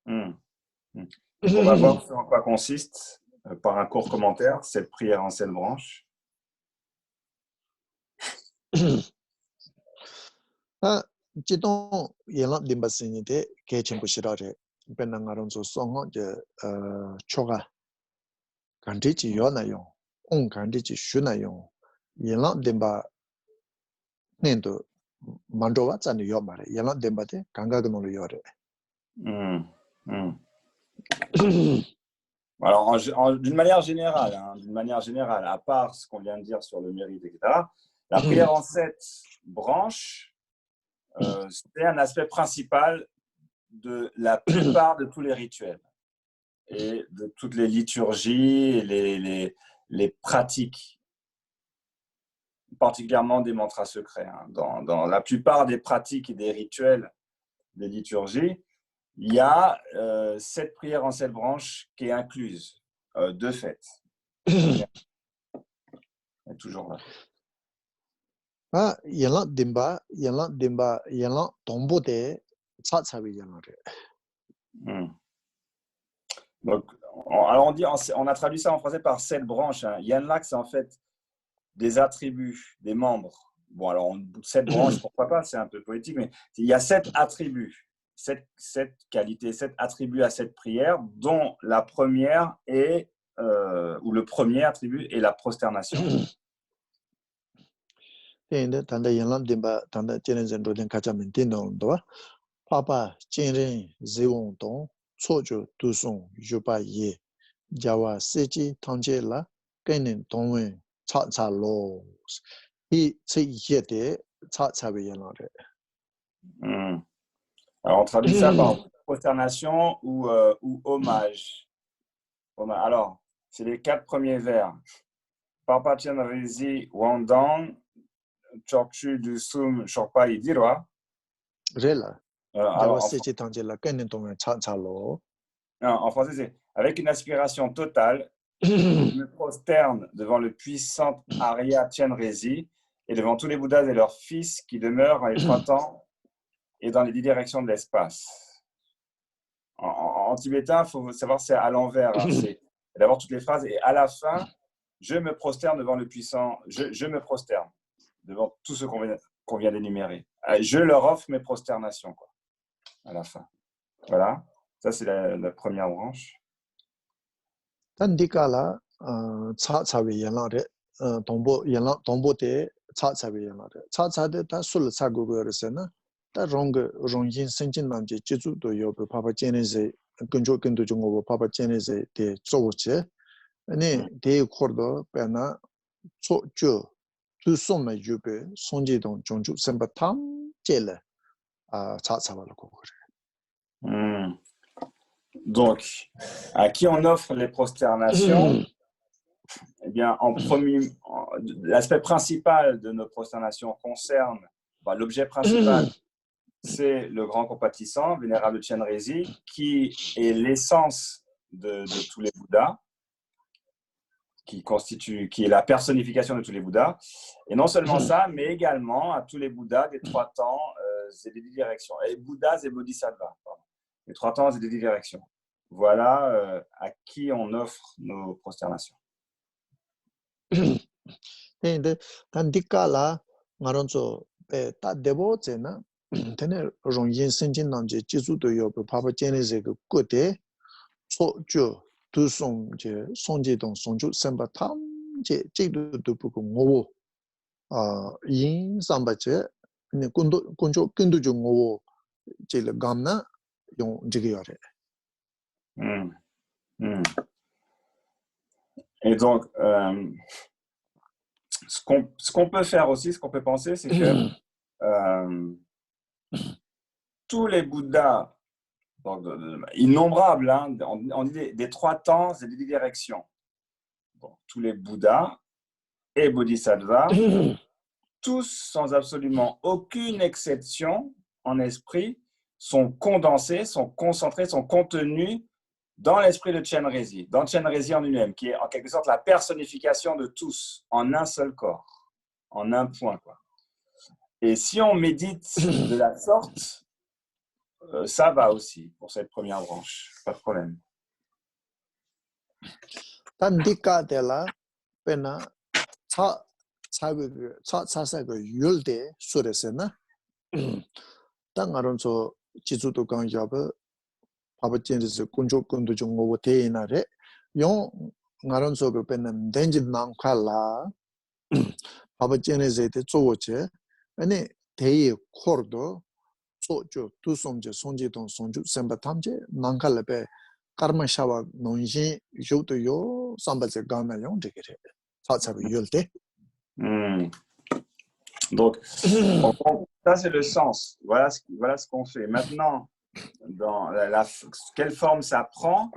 On va voir en quoi consiste, par un court commentaire, cette prière en 7 branches. 지동 예라 뎀바스니데 개침부시라레 벤나가론소 송어 초가 간디지 요나요 온 간디지 슈나요 예라 뎀바 넨도 만도와 짠이 요 말에 예라 뎀바데 강가근으로 요래 Alors, d'une manière générale, à part ce qu'on vient de dire sur le mérite, etc., la prière en 7 branches, c'est un aspect principal de la plupart de tous les rituels et de toutes les liturgies et les pratiques, particulièrement des mantras secrets. Hein. Dans la plupart des pratiques et des rituels des liturgies, il y a cette prière en 7 branches qui est incluse, de fait. Elle est toujours là. 아, 연락 dimba, 연락 동보대 차차위 연락을. Donc, alors on a traduit ça en français par 7 branches. Hein. Yanlak, c'est en fait des attributs, des membres. Bon, alors 7 branches, pourquoi pas, c'est un peu poétique, mais il y a 7 attributs, 7 qualités, 7 attributs à cette prière, dont la première est, ou le premier attribut est la prosternation. 근데 단다 연락 dimba 단다 제네전 로된 가자면 된다고. 파파 진린 제원동 초조 두송 유바예 자와 세지 통제라 깨는 동원 차차로 이 세이게 차차위 연락을. Alors, on traduit ça par prosternation ou hommage. Alors, c'est les 4 premiers vers. Papa Chen Rizi Wandang, Chokchu du Sum Shokpa Idirwa. Rela. Alors, en français, c'est avec une aspiration totale, je me prosterne devant le puissant Arya Chen Rezi et devant tous les Bouddhas et leurs fils qui demeurent dans les 3 temps et dans les 10 directions de l'espace. En tibétain, il faut savoir c'est à l'envers. Hein, c'est d'abord toutes les phrases et à la fin, je me prosterne devant le puissant. Je me prosterne devant tout ce qu'on vient d'énumérer. Je leur offre mes prosternations, quoi, à la fin. Voilà, ça c'est la première branche. Tandikala, 차차위 연락을 동보대 차차위 연락을 차차대 다 술사고거서는 다 롱진 생진남지 지주도 요부 파파 제네제 근조 중고 파파 제네제 대 조우체 아니 대 코르도 빼나 초주 두송의 유배 손지동 종주 선바탐 제래 차차발고 그래. Donc, à qui on offre les prosternations? Eh bien, l'aspect principal de nos prosternations concerne, l'objet principal, c'est le grand compatissant, vénérable Chen Rezi, qui est l'essence de tous les Bouddhas, qui est la personnification de tous les Bouddhas. Et non seulement ça, mais également à tous les Bouddhas des 3 temps et des 10 directions. Et Bouddhas et Bodhisattvas, les 3 temps et des 10 directions. Voilà à qui on offre nos prosternations. 근데 단디까라 말은저 다 대보제나 되네 롱인 생진남제 지수도 요부 파파 제네제 그 끝에 초주 두송제 송지동 송주 선바탐제 제도도 보고 뭐 인삼바제 네 군도 중 뭐, 제일 감나 용 지게요래. Et donc, ce qu'on peut faire aussi, ce qu'on peut penser, c'est que tous les Bouddhas, innombrables, hein, on dit des 3 temps et des 10 directions. Bon, tous les Bouddhas et Bodhisattvas, tous sans absolument aucune exception en esprit, sont condensés, sont concentrés, sont contenus dans l'esprit de Chen Rezi, dans Chen Rezi en lui-même, qui est en quelque sorte la personnification de tous, en un seul corps, en un point, quoi. Et si on médite de la sorte, ça va aussi pour cette première branche, pas de problème. Tandika dela pena 차사가 율대 소레세나 땅아론서 지수도 강잡을 바버진에서 군조군도 좀 오고 대이나래 용 아론서 그 빼는 덴집 남칼라 바버진에서 때 쪼고체 아니 대이 코르도 쪼조 두송제 송지동 송주 셈바탐제 남칼레베 카르마샤와 논신 요도요 삼바제 가나용 되게 차차가 율대. Donc, ça c'est le sens. Voilà ce qu'on fait. Maintenant, dans quelle forme ça prend,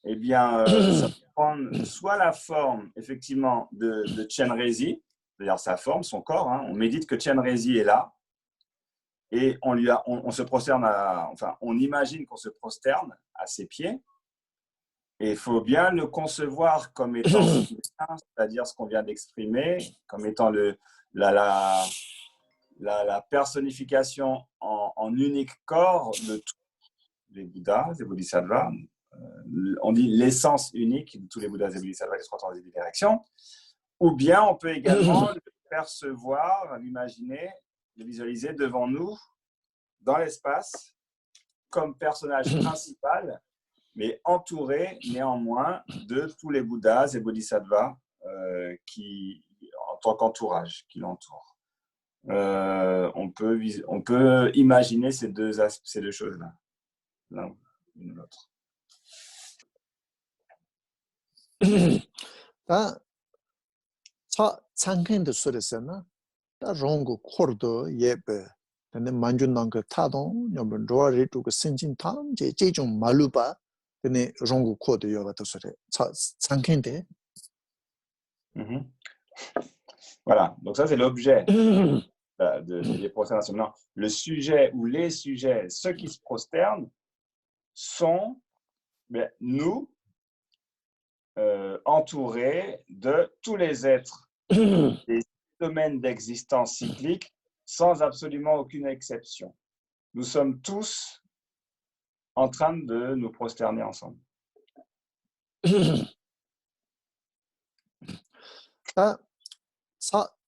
eh bien, ça peut prendre soit la forme, effectivement, de Chenrezig, c'est-à-dire sa forme, son corps. Hein. On médite que Chenrezig est là et on se prosterne, enfin, on imagine qu'on se prosterne à ses pieds. Et il faut bien le concevoir comme étant ce qu'il est, c'est-à-dire ce qu'on vient d'exprimer, comme étant la personnification en unique corps de tous les Bouddhas, les Bodhisattvas. On dit l'essence unique de tous les Bouddhas et Bodhisattvas, les 3 des directions. Ou bien on peut également le percevoir, l'imaginer, le visualiser devant nous, dans l'espace, comme personnage principal, mais entouré néanmoins de tous les Bouddhas et Bodhisattvas qui, en tant qu'entourage, qui l'entourent. On peut imaginer ces deux choses-là, l'un ou l'autre. 창켄도 소리잖아. 다 롱고 코르도 예베. 근데 만준난 그 타동 여러분 로아리도 그 신진탐 제종 말루바 근데 롱고 코드 여가도 소리. 창켄데. Voilà, donc ça c'est l'objet des prosternations. Non, le sujet ou les sujets, ceux qui se prosternent, sont nous entourés de tous les êtres des domaines d'existence cyclique sans absolument aucune exception. Nous sommes tous en train de nous prosterner ensemble.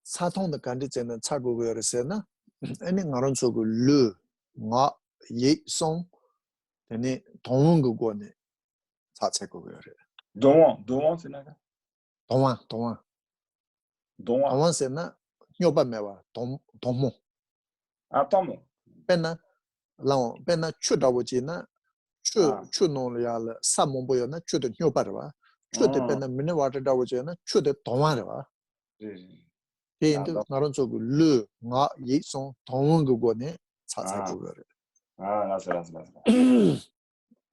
사통의 간디제는 차고거였으나 아니 나런 속을 르nga 예송 되니 동원거고네 사체고거래. 동원 c'est là. 동원 c'est 녀바매와 동모. Attends. 배나 라오 배나 추다고지나 추노려야 사몽보여나 추도 녀바르와. 추도 배나 미네와다고지나 추도 동와르와. 나런 쪽을 르nga 예송 동원거고네 사체고거래. Ah, là, c'est là.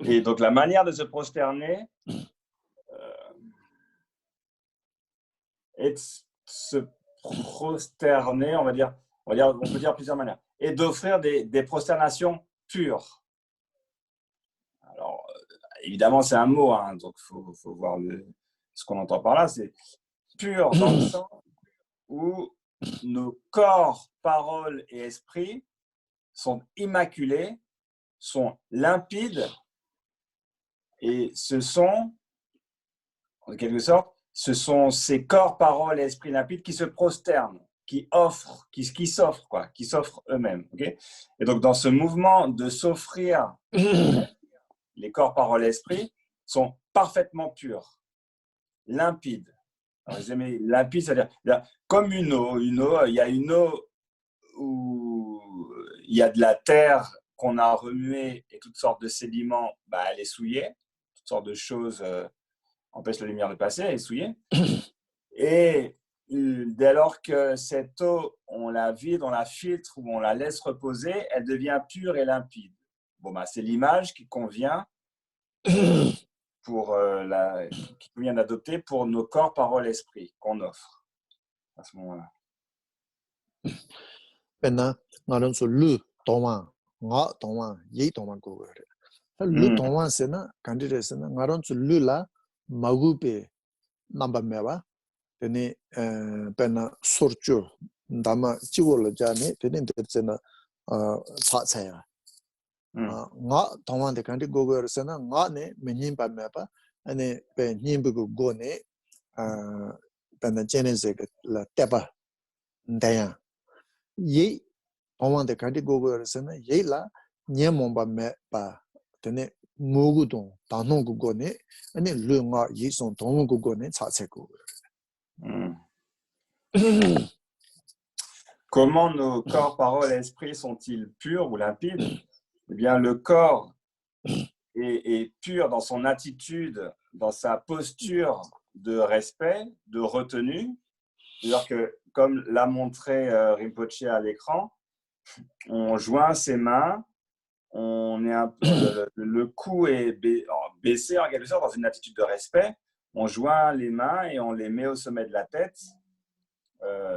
Et donc, la manière de se prosterner est de se prosterner, on peut dire plusieurs manières, et d'offrir des prosternations pures. Alors, évidemment, c'est un mot, hein, donc il faut voir ce qu'on entend par là. C'est pur dans le sens où nos corps, paroles et esprits sont immaculés, sont limpides, et ce sont, en quelque sorte, ce sont ces corps, paroles et esprits limpides qui se prosternent, qui offrent, qui s'offrent, quoi, qui s'offrent eux-mêmes. Okay? Et donc, dans ce mouvement de s'offrir, les corps, paroles et esprits sont parfaitement purs, limpides. Alors, les amis, limpide, c'est-à-dire comme une eau, il y a une eau où il y a de la terre qu'on a remuée et toutes sortes de sédiments, elle est souillée, toutes sortes de choses empêchent la lumière de passer, elle est souillée. Et dès lors que cette eau, on la vide, on la filtre ou on la laisse reposer, elle devient pure et limpide. C'est l'image qui convient qui convient d'adopter pour nos corps, paroles, esprits qu'on offre à ce moment-là. Maintenant, 나는 루 동안, nga 동안, 예 동안 그거 그래. 루 동안 세나 간디레스나 나는 루라 마구베 남바메바 되니 배나 소르주 담아 지월로 자네 되는 데잖아 사차야. nga 동안데 간디 고거르스나 nga네 메님 바메바 아니 배 님부고 고네 배나 제네세가 라 테바 ndaya ye 동안데 간디 고거르스나 예라 녀몬바메 바 되네 모구동 단농고고네 아니 르nga 예송 동고고네 사체고. Comment nos corps, paroles et esprits sont-ils purs ou limpides? Eh bien, le corps est pur dans son attitude, dans sa posture de respect, de retenue. C'est-à-dire que, comme l'a montré Rinpoché à l'écran, on joint ses mains on est un peu, le cou est baissé en quelque sorte dans une attitude de respect. On joint les mains et on les met au sommet de la tête.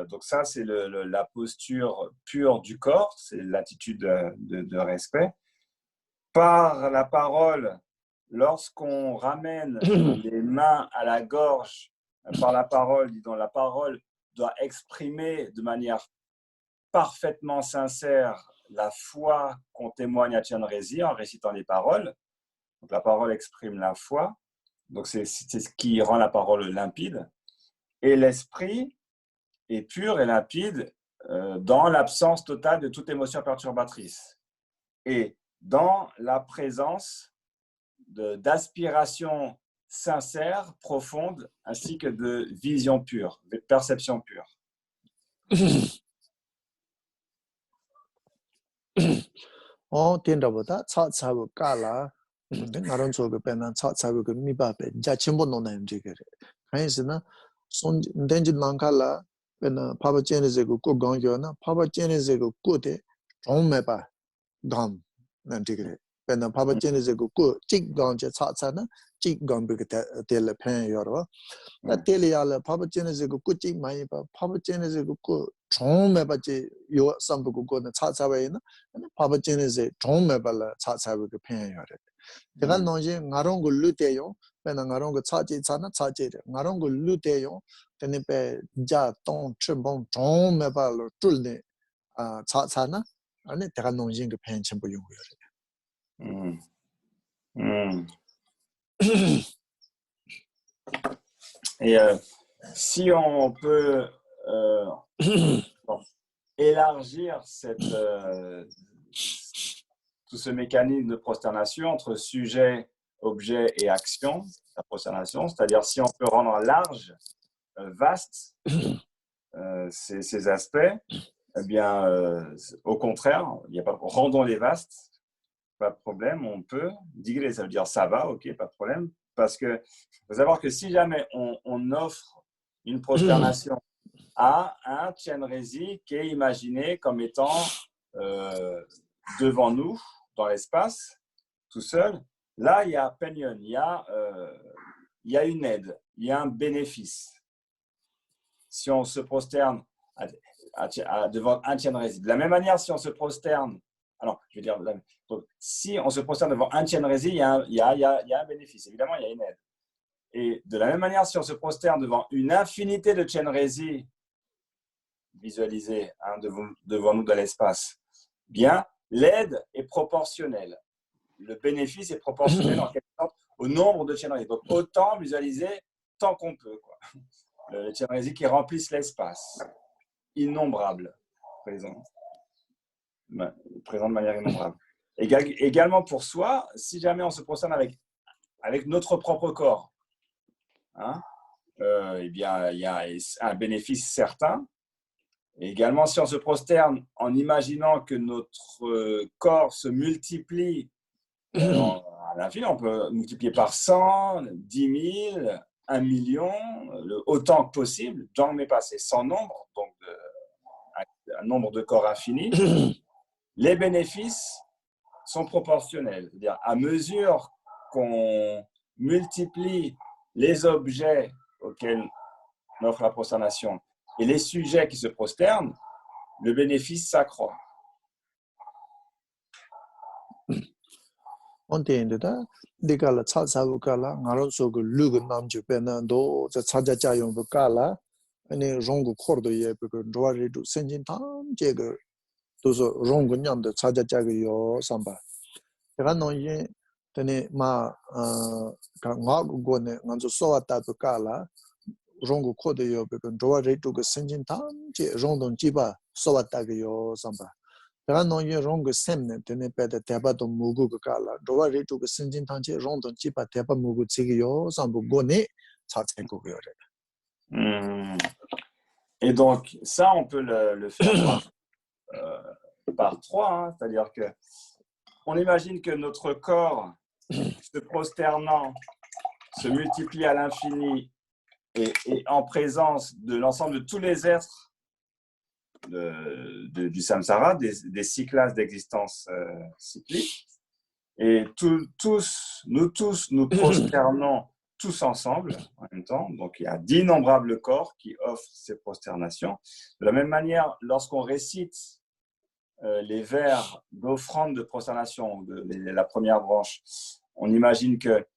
Donc ça, c'est la posture pure du corps, c'est l'attitude de respect. Par la parole, lorsqu'on ramène les mains à la gorge par la parole, disons, la parole doit exprimer de manière parfaitement sincère la foi qu'on témoigne à Chenrezig en récitant les paroles. Donc la parole exprime la foi, donc c'est ce qui rend la parole limpide. Et l'esprit est pur et limpide dans l'absence totale de toute émotion perturbatrice. Et dans la présence d'aspiration sincère, profonde, ainsi que de vision pure, de perception pure. 텐다보다 차차고 깔라 나런 쪽에 빼는 차차고 그 미바베 자 전부 논나임 지게 하이스나 손 덴진 망칼라 빼는 파바 제네제고 꼭 강조나 파바 제네제고 꼬데 좀매바 감 난지게 빼는 파바 제네제고 꼬찍 강제 차차나 찍 강베게 텔레 팬 여러 나 텔리알 파바 제네제고 꼬찍 많이 봐 파바 제네제고 꼬 좀매바지 요 삼부고 꼬는 차차베이나 파바 제네제 좀매발라 차차베게 팬 여러 내가 너지 나런 걸 루테요 빼는 나런 거 차지 차나 차지래 나런 걸 루테요 되네베 자 똥춘봉 좀매발로 뚫네 아 차차나 아니 내가 농진 그 팬 전부 용어요. Et si on peut élargir tout ce mécanisme de prosternation entre sujet, objet et action, la prosternation, c'est-à-dire si on peut rendre large, vaste ces aspects, eh bien, au contraire, il y a pas, rendons-les vastes, pas de problème, on peut digrer, ça veut dire ça va, ok, pas de problème, parce que faut savoir que si jamais on offre une prosternation à un Chenrezig qui est imaginé comme étant devant nous, dans l'espace, tout seul, là, il y a Penyon, il y a une aide, il y a un bénéfice. Si on se prosterne devant un Chenrezig. De la même manière, si on se prosterne, alors, je veux dire, si on se prosterne devant un Chenrezig, il y a un bénéfice. Évidemment, il y a une aide. Et de la même manière, si on se prosterne devant une infinité de Chenrezig visualisés devant nous dans l'espace, bien, l'aide est proportionnelle. Le bénéfice est proportionnel en quelque sorte au nombre de Chenrezig. Donc, autant visualiser tant qu'on peut, quoi. Les Chenrezig qui remplissent l'espace. Innombrables, présents de manière innombrable. Également pour soi, si jamais on se prosterne avec notre propre corps, hein, eh bien, il y a un bénéfice certain. Et également, si on se prosterne en imaginant que notre corps se multiplie à l'infini, on peut multiplier par 100, 10 000, 1 million, autant que possible. J'en mets passé sans nombre, donc un nombre de corps infini. Les bénéfices sont proportionnels. C'est-à-dire, à mesure qu'on multiplie les objets auxquels on offre la prosternation et les sujets qui se prosternent, le bénéfice s'accroît. On t'indique, dès que la tsatsavukala, ngaron sogo lugu namju penando, tsatsajayong vukala, ane rongu kordo ye peko dwari du senjin tam jega, dozo rongu nyam de tsajajaga yo samba. Teka nonyin, tene ma ka ngagu gone nganzo sowa tabukala, rongu kordo yo peko dwari du senjin tam je rongdong jiba sowa taga yo samba. Teka nonyin rongu semne tene pede teba do mugu kala, dwari du senjin tam je rongdong jiba teba mugu tsigi yo samba gone tsatsengu yo re. Et donc, ça, on peut le faire par trois, hein, c'est-à-dire que on imagine que notre corps, se prosternant, se multiplie à l'infini et en présence de l'ensemble de tous les êtres du samsara, des 6 classes d'existence cyclique. Et nous tous nous prosternons tous ensemble en même temps. Donc, il y a d'innombrables corps qui offrent ces prosternations. De la même manière, lorsqu'on récite les vers d'offrande de prosternation de la première branche, on imagine que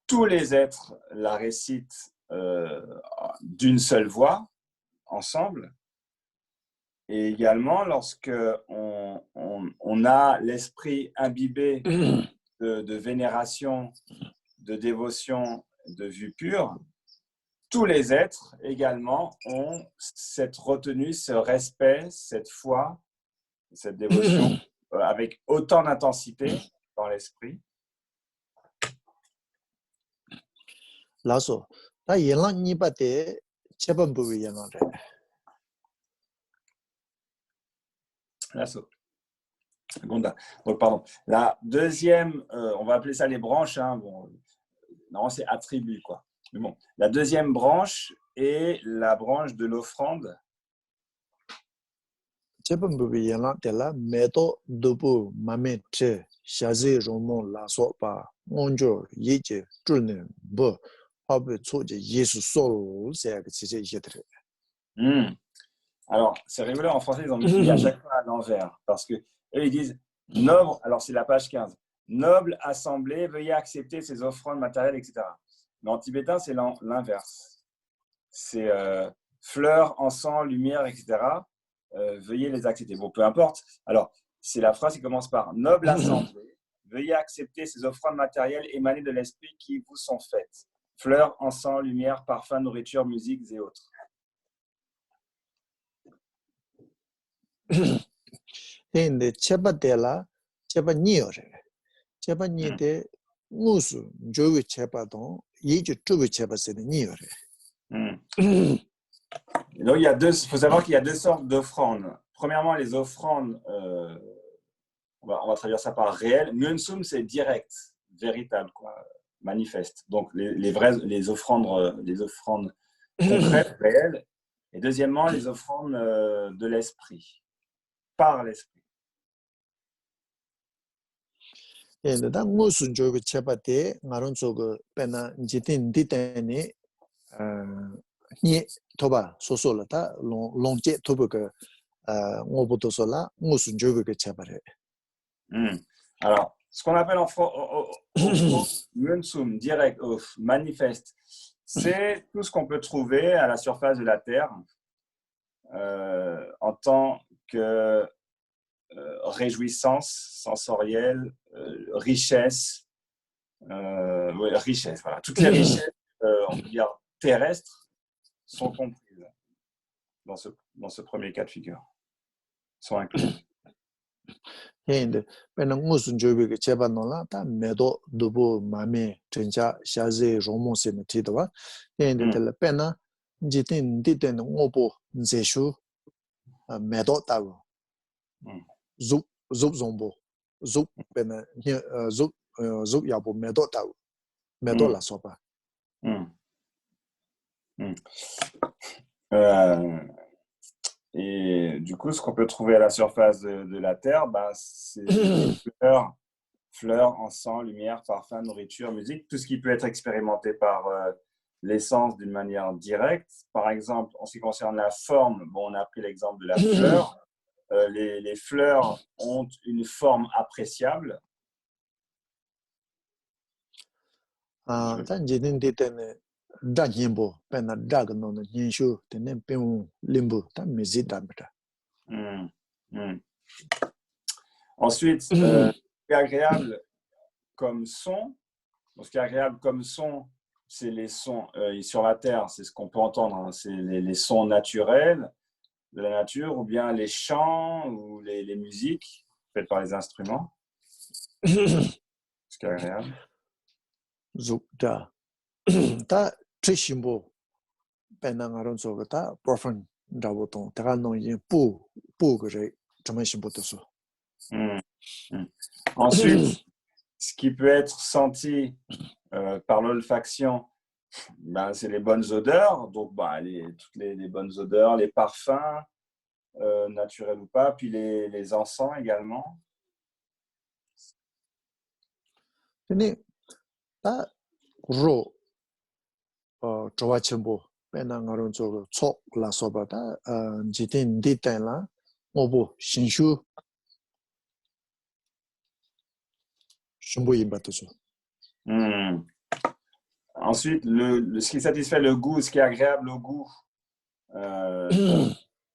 tous les êtres la récitent d'une seule voix, ensemble. Et également, lorsque on a l'esprit imbibé de vénération, de dévotion, de vue pure, tous les êtres également ont cette retenue, ce respect, cette foi, cette dévotion avec autant d'intensité dans l'esprit. 라서 다 예랑 니바데 제번 부위 예랑래 Donc, pardon. La deuxième, on va appeler ça les branches. Hein, bon, non, c'est attribut, quoi. Mais bon, la deuxième branche est la branche de l'offrande. 제번 부위 예랑 때라 메도 두부 마메체 샤제 로모 라소바 온조 예제 줄네 뭐 파베 초제 예수 소세 그 지제 이제들 Alors, c'est rigolo, en français, ils ont mis à chaque fois à l'envers. Parce que eux, ils disent noble, alors c'est la page 15. Noble assemblée, veuillez accepter ces offrandes matérielles, etc. Mais en tibétain, c'est l'inverse. C'est fleurs, encens, lumière, etc. Veuillez les accepter. Bon, peu importe. Alors, c'est la phrase qui commence par noble assemblée, veuillez accepter ces offrandes matérielles émanées de l'esprit qui vous sont faites. Fleurs, encens, lumière, parfums, nourriture, musique et autres. 근데 제바데라 제바니어래 제바니데 무수 조위 제바도 예주 조위 제바세는 니어래 Donc, il faut savoir qu'il y a deux sortes d'offrandes. Premièrement, les offrandes, on va traduire ça par réel. Myunsum, c'est direct, véritable, quoi, manifeste. Donc, les offrandes concrètes, réelles. Et deuxièmement, les offrandes de l'esprit, par l'esprit. 근데 다 무수 조위 제바데 마론 쪽그 빼나 지tin 디테니 니 토바 소소라다 롱제 토버가 오보도소라 무수 조위가 제바래 Alors, ce qu'on appelle en Myunsum, direct, manifeste, c'est tout ce qu'on peut trouver à la surface de la Terre en tant que réjouissance sensorielle, richesse, richesse, voilà. Toutes les richesses, on peut dire, terrestres sont comprises dans ce premier cas de figure, sont inclus. 근데 빼는 무슨 조비가 제반노라 다 매도 두부 마메 진짜 샤제 로모세는 티도와 근데 될 빼나 지tin 디ten 오보 제슈 매도 따고 줍 좀보 줍 빼나 줍 야보 매도 따고 매도라 소바 Et du coup, ce qu'on peut trouver à la surface de la Terre, c'est fleurs, encens, lumière, parfum, nourriture, musique, tout ce qui peut être expérimenté par l'essence d'une manière directe. Par exemple, en ce qui concerne la forme, bon, on a pris l'exemple de la fleur. Les fleurs ont une forme appréciable. 다님보 빼나 다그노는 인슈 되는 병 림보 다 메지담다 Ensuite, ce qui est agréable comme son, ce qui est agréable comme son, c'est les sons sur la terre, c'est ce qu'on peut entendre, hein, c'est les sons naturels de la nature, ou bien les chants ou les musiques faites par les instruments. Ce qui est agréable. 다 트심보 빼나가론 소가다 프로펀 다보통 다가노이 부 그래 점심부터서 Ensuite, ce qui peut être senti par l'olfaction, c'est les bonnes odeurs, donc toutes les bonnes odeurs, les parfums, naturels ou pas, puis les encens également. 근데 다 로 저와 첨부 배낭으로 초 라서바다 지tin 디텐라 뭐보 신슈 신부 임바트죠. Ensuite, ce qui satisfait le goût, ce qui est agréable au goût,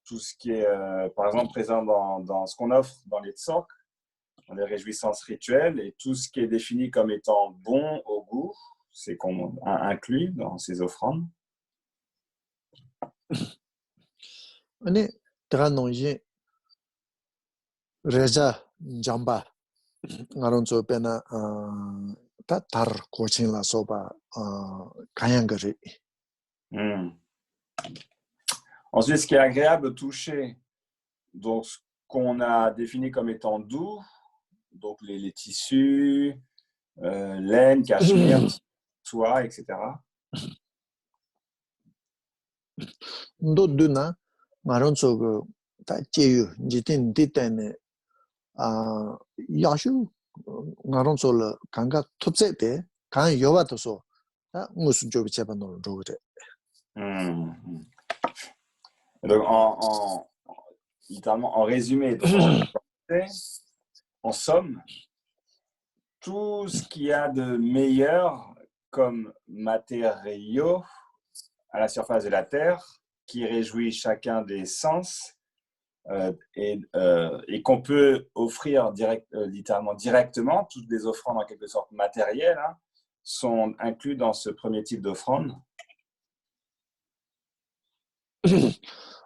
tout ce qui est, par exemple, présent dans ce qu'on offre dans les tsok, dans les réjouissances rituelles, et tout ce qui est défini comme étant bon au goût, c'est qu'on inclut dans ces offrandes. 아니 드라노이 레자 잠바 나론조 페나 다다르 고친라 소바 가양거리. Ensuite, ce qui est agréable au toucher, donc ce qu'on a défini comme étant doux, donc les tissus, laine, cachemire, soie, etc. 너도나 나론조 다 제유 지tin 디텐네 야슈 나론조 강가 톱세데 간 요바도소 다 무슨 조비 제반노 로그데. Donc, littéralement, en résumé, donc, en somme, tout ce qu'il y a de meilleur comme matériaux à la surface de la Terre, qui réjouit chacun des sens et qu'on peut offrir littéralement directement, toutes les offrandes en quelque sorte matérielles sont inclus dans ce premier type d'offrande.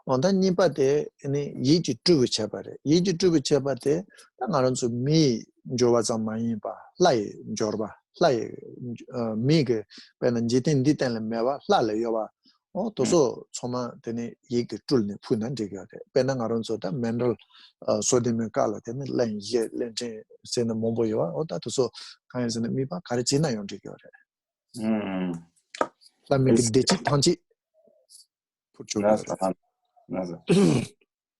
원단 니바데 네 예지 주부 쳐바래 예지 주부 쳐바데 나는 좀미 조바자 많이 봐 라이 조바 라이 미게 배는 지tin 디텐을 매바 라래 요바 도서 처마 되네 얘기 줄네 푸는 되게데 배는 알은서다 맨럴 소디메 깔라 되네 렌제 렌제 세는 몸보여와 도서 가야서는 미바 가르치나요 되게데 라미 데치 탄지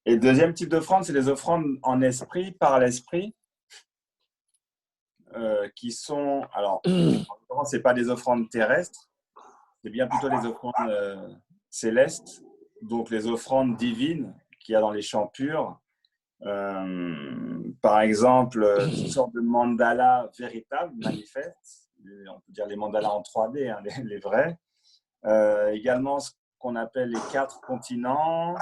Et le deuxième type d'offrande, c'est les offrandes en esprit, par l'esprit, qui sont, alors, ce n'est pas des offrandes terrestres, c'est bien plutôt les offrandes célestes, donc les offrandes divines qu'il y a dans les chants purs. Par exemple, une sorte de mandala véritable, manifeste, on peut dire les mandalas en 3D, les vrais. Également, qu'on appelle les 4 continents,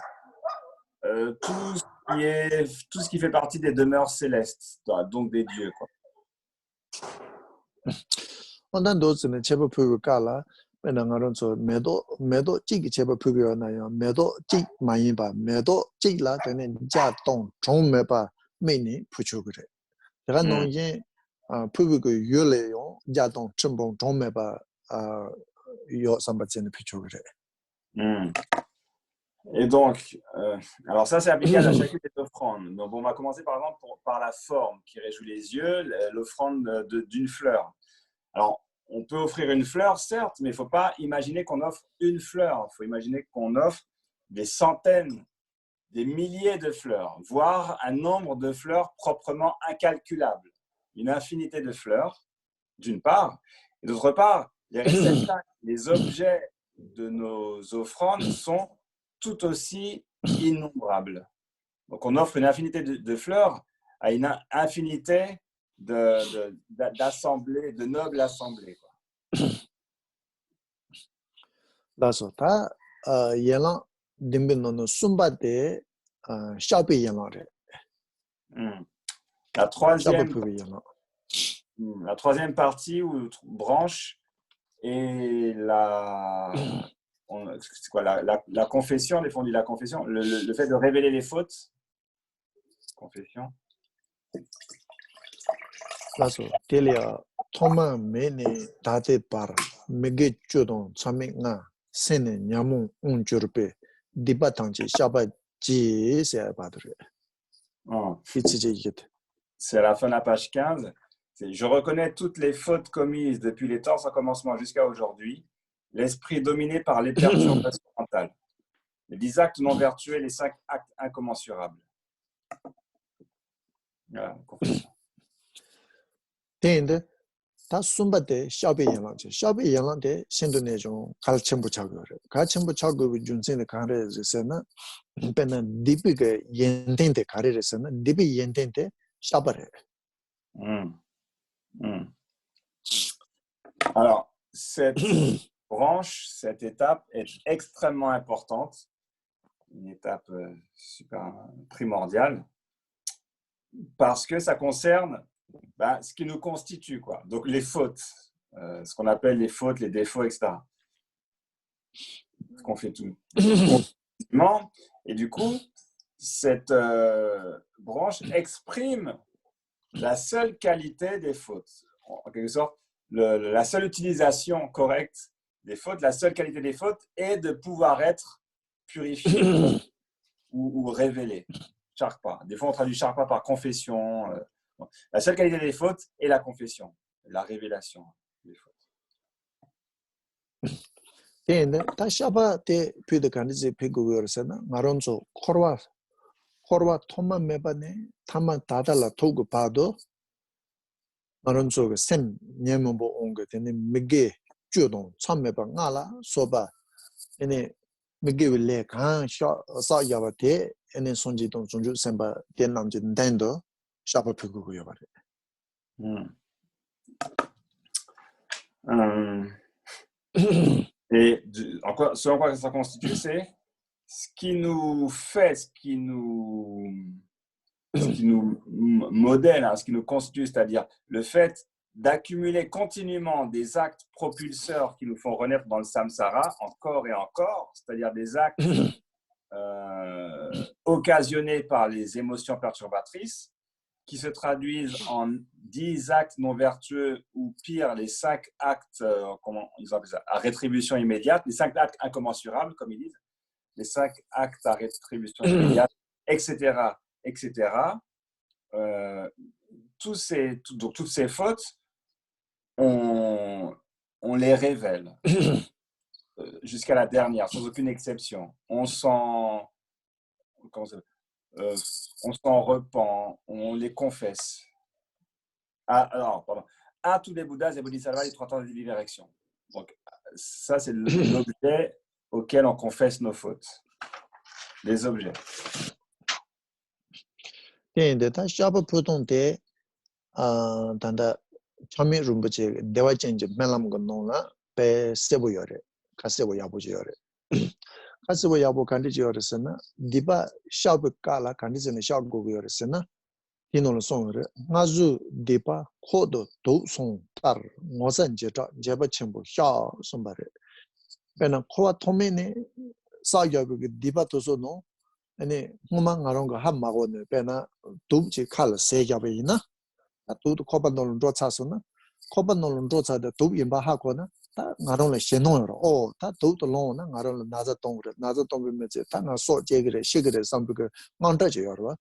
tout ce qui fait partie des demeures célestes, donc des dieux. On a d'autres chebba pugala, menangaronso medo chig chebba pugana, medo chig mayimba, medo chig la tenen jatong chong meba meni puchugre. There are no yen pugu yuleon, jatong chimbong chong meba yo sambatsen puchugre. Et donc, alors ça c'est applicable à chacune des offrandes. Donc on va commencer par exemple par la forme qui réjouit les yeux, l'offrande d'une fleur. Alors on peut offrir une fleur certes, mais il ne faut pas imaginer qu'on offre une fleur. Il faut imaginer qu'on offre des centaines, des milliers de fleurs, voire un nombre de fleurs proprement incalculable. Une infinité de fleurs, d'une part, et d'autre part, les réceptacles, les objets de nos offrandes sont tout aussi innombrables. Donc, on offre une infinité de fleurs à une infinité d'assemblées, de nobles assemblées. D'accord. Yélan dimbinono sumbate shabi yélan. La troisième partie ou branche est c'est quoi, la confession, les fondus de la confession, le fait de révéler les fautes. Confession. D'accord. Telia Thomas mene date par mege chodon chaminga sene nyamun unjurpe dibatanji shabaji c'est padre. C'est à la fin de la page 15. Je reconnais toutes les fautes commises depuis les temps sans commencement jusqu'à aujourd'hui. L'esprit dominé par les perturbations mentales. Les 10 actes non vertueux, les 5 actes incommensurables. Voilà, confession. 다 숨바데 샤베 양랑제 샤베 양랑데 신도네 좀 갈침부 차거래 갈침부 차거 준세네 가래서나 배는 디비게 연된데 가래서나 디비 연된데 샤바래 Alors, cette branche, cette étape est extrêmement importante, une étape super primordiale, parce que ça concerne ce qui nous constitue, quoi. Donc les fautes, ce qu'on appelle les fautes, les défauts, etc. Ce qu'on fait tout. Et du coup, cette branche exprime la seule qualité des fautes. En quelque sorte, la seule utilisation correcte des fautes, la seule qualité des fautes est de pouvoir être purifié ou révélé. Sharpa. Des fois, on traduit Sharpa par confession. La seule qualité des fautes est la confession, la révélation des fautes. 다 샤바 때 피드 간지 피고여서나 마론조 코르와 톰만 메바네 탐만 다달라 토고 봐도 마론조 셈 녀모보 온거 되네 미게 쭈동 참메바 나라 소바 에네 미게 wil래 간 사야바테 에네 손지동 존주 셈바 된남지 된도 샤바 피고여 바래 Et ce en quoi ça constitue, c'est ce qui nous fait, ce qui nous modèle, hein, ce qui nous constitue, c'est-à-dire le fait d'accumuler continuellement des actes propulseurs qui nous font renaître dans le samsara encore et encore, c'est-à-dire des actes occasionnés par les émotions perturbatrices qui se traduisent en 10 actes non vertueux ou pire, les 5 actes comment ils appellent ça, à rétribution immédiate, les 5 actes incommensurables, comme ils disent, les 5 actes à rétribution immédiate, etc. etc. Donc, toutes ces fautes, on les révèle jusqu'à la dernière, sans aucune exception. On s'en repent, on les confesse. À tous les Bouddhas et Bodhisattvas, les 3 temps de direction. Donc, ça, c'est l'objet auquel on confesse nos fautes. Les objets. 다 샤바 보통데 단다 참미 rumbuche dewa change melam go nona pe sebo yore ka sebo yabo yore ka sebo yabo kandi yore sena diba shab kala kandi sena shab go yore sena hinol songre ngazu diba khodo do song tar ngosan jeta jeba chembo sha sombare pena khowa thomene sa yago diba toso no 아니 뭐만 가는 거 한마고는 배나 도치 칼 세잡이나 도도 코반놀은 조차서나 코반놀은 조차다 도임바 하고나 다 나로는 신노로 다 도도 로나 나로는 나자 동비면서 다나 소제그래 시그래 삼비그 만다지 여러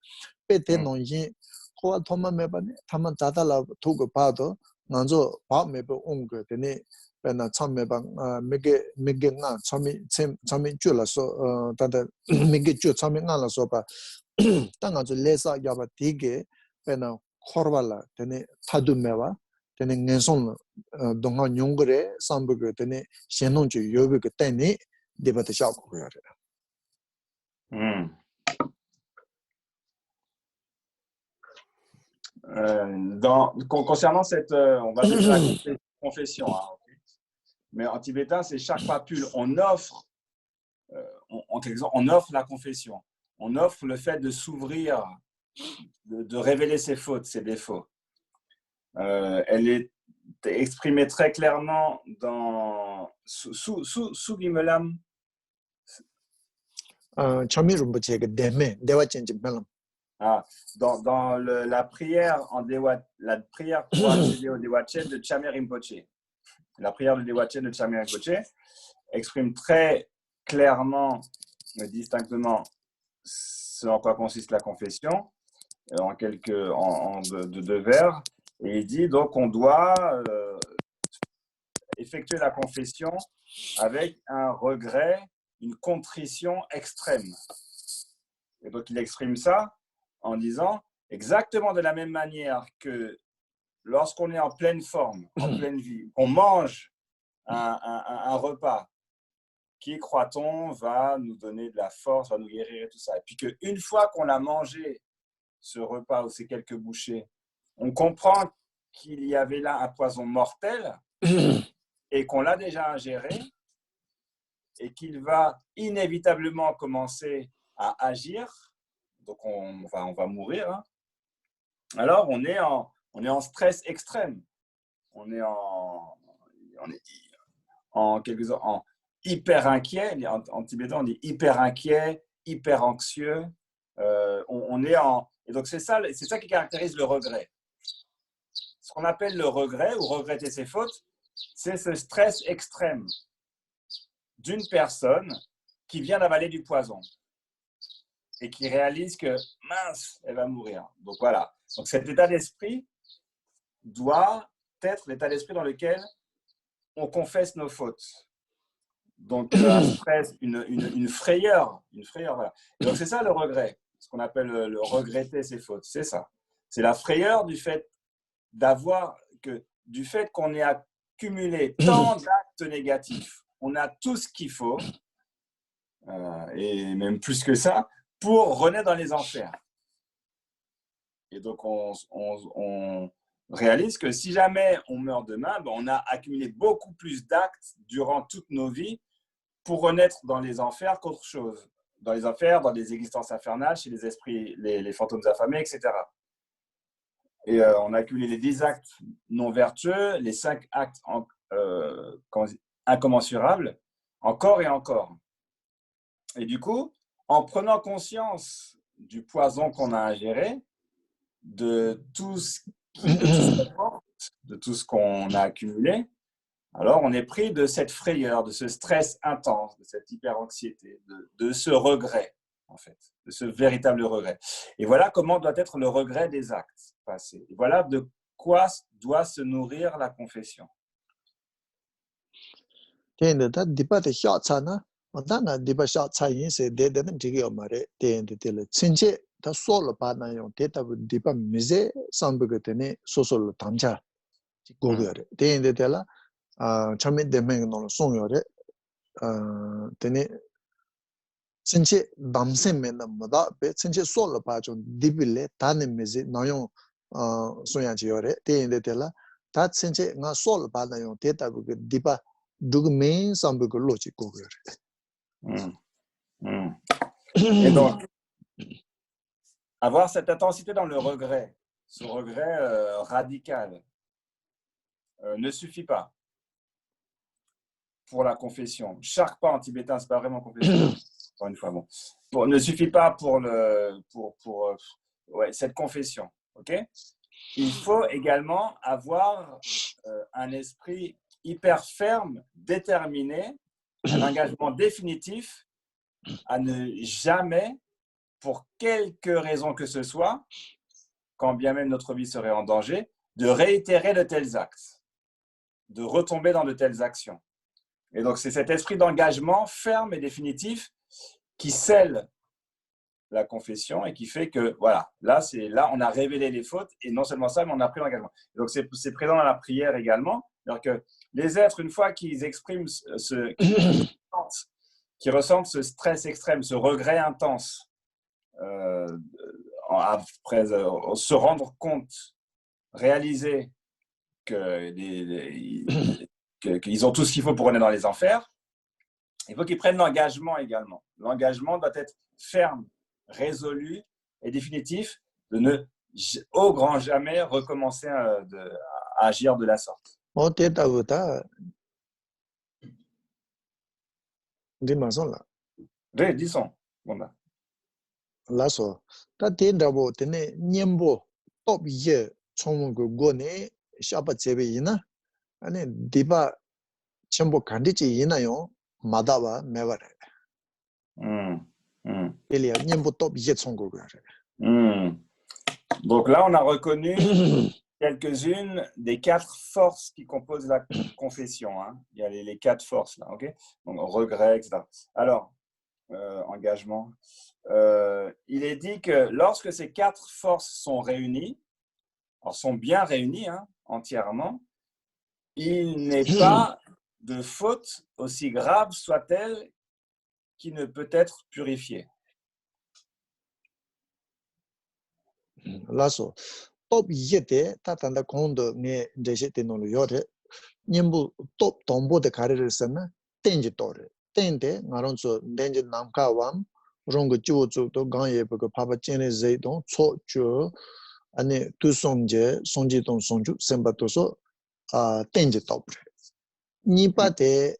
배대 논지 코와 토만 매바네 타만 다달라 도고 봐도 먼저 밥 매버 온거 되네 배나 참매방 미게나 참미 줄라서 다다 미게 줄 참미 나라서 봐 땅아주 레사 야바 디게 배나 코르발라 되네 타두메와 되네 겐손 동아 용거래 삼부게 되네 신농주 요비게 때니 디바트 샤고 요래 Concernant cette, on va dire la confession, hein, okay. Mais en tibétain, c'est chaque papule. On offre, on offre la confession. On offre le fait de s'ouvrir, de révéler ses fautes, ses défauts. Elle est exprimée très clairement dans Sugimelam. Dans la prière la prière pour accéder au Dewachen de Chamé Rinpoche. La prière de Dewachen de Chamé Rinpoche exprime très clairement, distinctement, ce en quoi consiste la confession, en deux vers. Et il dit donc on doit effectuer la confession avec un regret, une contrition extrême. Et donc, il exprime ça en disant exactement de la même manière que lorsqu'on est en pleine forme, en pleine vie, on mange un repas qui, croit-on, va nous donner de la force, va nous guérir et tout ça. Et puis qu'une fois qu'on a mangé ce repas ou ces quelques bouchées, on comprend qu'il y avait là un poison mortel et qu'on l'a déjà ingéré et qu'il va inévitablement commencer à agir, donc on va mourir, hein. Alors on est en stress extrême, on est en hyper inquiet, en tibétain on dit hyper inquiet, hyper anxieux, on est et donc c'est ça qui caractérise le regret. Ce qu'on appelle le regret ou regretter ses fautes, c'est ce stress extrême d'une personne qui vient d'avaler du poison et qui réalise que mince, elle va mourir. Donc voilà. Donc cet état d'esprit doit être l'état d'esprit dans lequel on confesse nos fautes. Donc un stress, une frayeur, voilà. Et donc c'est ça le regret, ce qu'on appelle le regretter ses fautes. C'est ça. C'est la frayeur du fait qu'on ait accumulé tant d'actes négatifs. On a tout ce qu'il faut, et même plus que ça, pour renaître dans les enfers. Et donc, on réalise que si jamais on meurt demain, on a accumulé beaucoup plus d'actes durant toutes nos vies pour renaître dans les enfers qu'autre chose. Dans les enfers, dans des existences infernales, chez les esprits, les fantômes affamés, etc. Et on a accumulé les 10 actes non vertueux, les 5 actes incommensurables, encore et encore. Et du coup, en prenant conscience du poison qu'on a ingéré, de tout ce qu'on a accumulé, alors on est pris de cette frayeur, de ce stress intense, de cette hyper-anxiété, de ce regret, en fait, de ce véritable regret. Et voilà comment doit être le regret des actes passés. Et voilà de quoi doit se nourrir la confession. Dana diba sha tsayin se de digyo mare de tsinche ta solo pa na yon te tabu diba mize sambuga tene sosolo tamcha gogore de la chame de meng no song yore tene tsinche damsen men na moda be tsinche solo pa jo dibile tane mize na yon soya ji yore de la ta tsinche nga solo pa na yon te tabu diba dugme sambuga lochi gogore. Et donc, avoir cette intensité dans le regret, ce regret radical, ne suffit pas pour la confession. Chaque pas en tibétain, c'est pas vraiment confession. Encore une fois, bon. Ne suffit pas pour cette confession. Okay? Il faut également avoir un esprit hyper ferme, déterminé, un engagement définitif à ne jamais, pour quelque raison que ce soit, quand bien même notre vie serait en danger, de réitérer de tels actes, de retomber dans de telles actions. Et donc, c'est cet esprit d'engagement ferme et définitif qui scelle la confession et qui fait que, voilà, là, on a révélé les fautes et non seulement ça, mais on a pris l'engagement. Donc, c'est présent dans la prière également. Alors que les êtres, une fois qu'ils expriment qui ressentent ce stress extrême, ce regret intense, après se rendre compte, réaliser qu'ils ont tout ce qu'il faut pour aller dans les enfers, il faut qu'ils prennent l'engagement également. L'engagement doit être ferme, résolu et définitif de ne au grand jamais recommencer à agir de la sorte. Oui, disons. Lasso, ta tendabo tene nyembo top ye chonggo gone shaba chebe ina ane diba chembo kandichi ina yo madawa mevare. Il y a nyembo top ye chonggo gare. Donc là, on a reconnu quelques-unes des 4 forces qui composent la confession. Hein. Il y a les 4 forces là, ok? Donc regret, etc. Alors, engagement. Il est dit que lorsque ces 4 forces sont réunies, alors sont bien réunies entièrement, il n'est pas de faute, aussi grave soit-elle, qui ne peut être purifiée. 라서 top yete ta tanda kondo ne deje tenolo yore nimbu top tombo de karere sana tenje tore tende ngaronso denje namka wam rongo chu chu to ganye bu ko papa chene zai don cho chu ane tu somje sonji don sonju semba to so tenje topre nipa de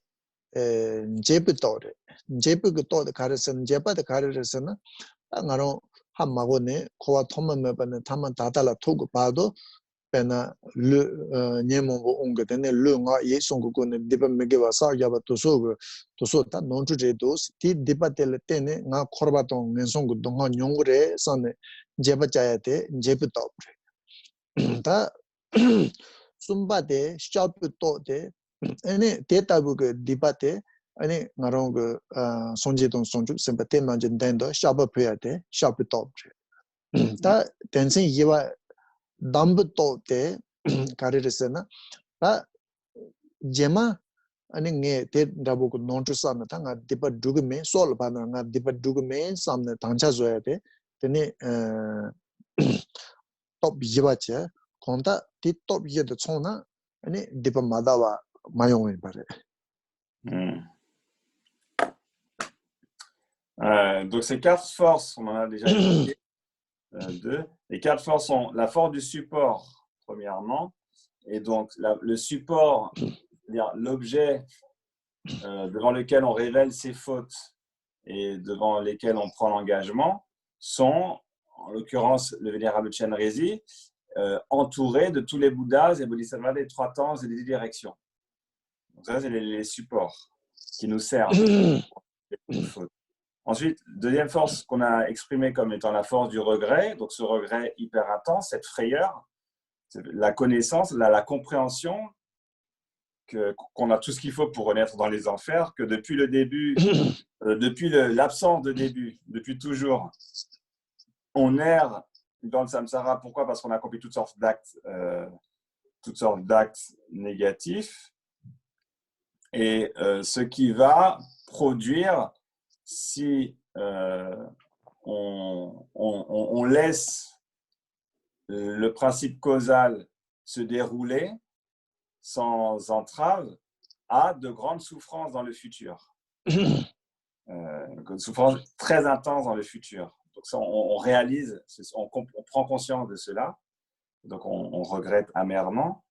jebu tore jebu ko to de karere sana jeba de karere sana ngaro 한마고네 코와 토마메바네 타만 다달라 토고 봐도 베나 르 녜몽고 온게데네 르가 예송고고네 디바메게 와서 야바 도소 도소다 논주제도 디 디바텔 때네 나 코르바동 멘송고 동가 뇽그레 선네 제바자야데 제부터 다 숨바데 샤프토데 에네 데이터북 디바테 아니 나랑 그 손지동 손주 셈바테 만진 된도 샤브 페야데 샤브 톱트 다 댄싱 이와 담부 톱테 가르르스나 다 제마 아니 네 데라보고 논트사나 당가 디바 두그메 솔 바나가 디바 두그메 삼네 당차 줘야 돼 되니 톱 이와체 konta ti top yed chona ani dipa madawa mayong bare. Donc ces 4 forces, on en a déjà évoqué 2. Les 4 forces sont la force du support, premièrement, et donc le support, c'est-à-dire l'objet devant lequel on révèle ses fautes et devant lesquels on prend l'engagement, sont, en l'occurrence le vénérable Chen Rezi, entouré de tous les Bouddhas et Bodhisattvas des 3 temps et des 10 directions. Donc ça, c'est les supports qui nous servent. Ensuite, deuxième force qu'on a exprimée comme étant la force du regret, donc ce regret hyper intense, cette frayeur, la connaissance, la compréhension qu'on a tout ce qu'il faut pour renaître dans les enfers, que depuis le début, depuis l'absence de début, depuis toujours, on erre dans le samsara. Pourquoi? Parce qu'on a accompli toutes sortes d'actes négatifs. Et ce qui va produire, si on laisse le principe causal se dérouler sans entrave, à de grandes souffrances dans le futur. Une souffrance très intense dans le futur. Donc ça, on réalise, on prend conscience de cela. Donc on regrette amèrement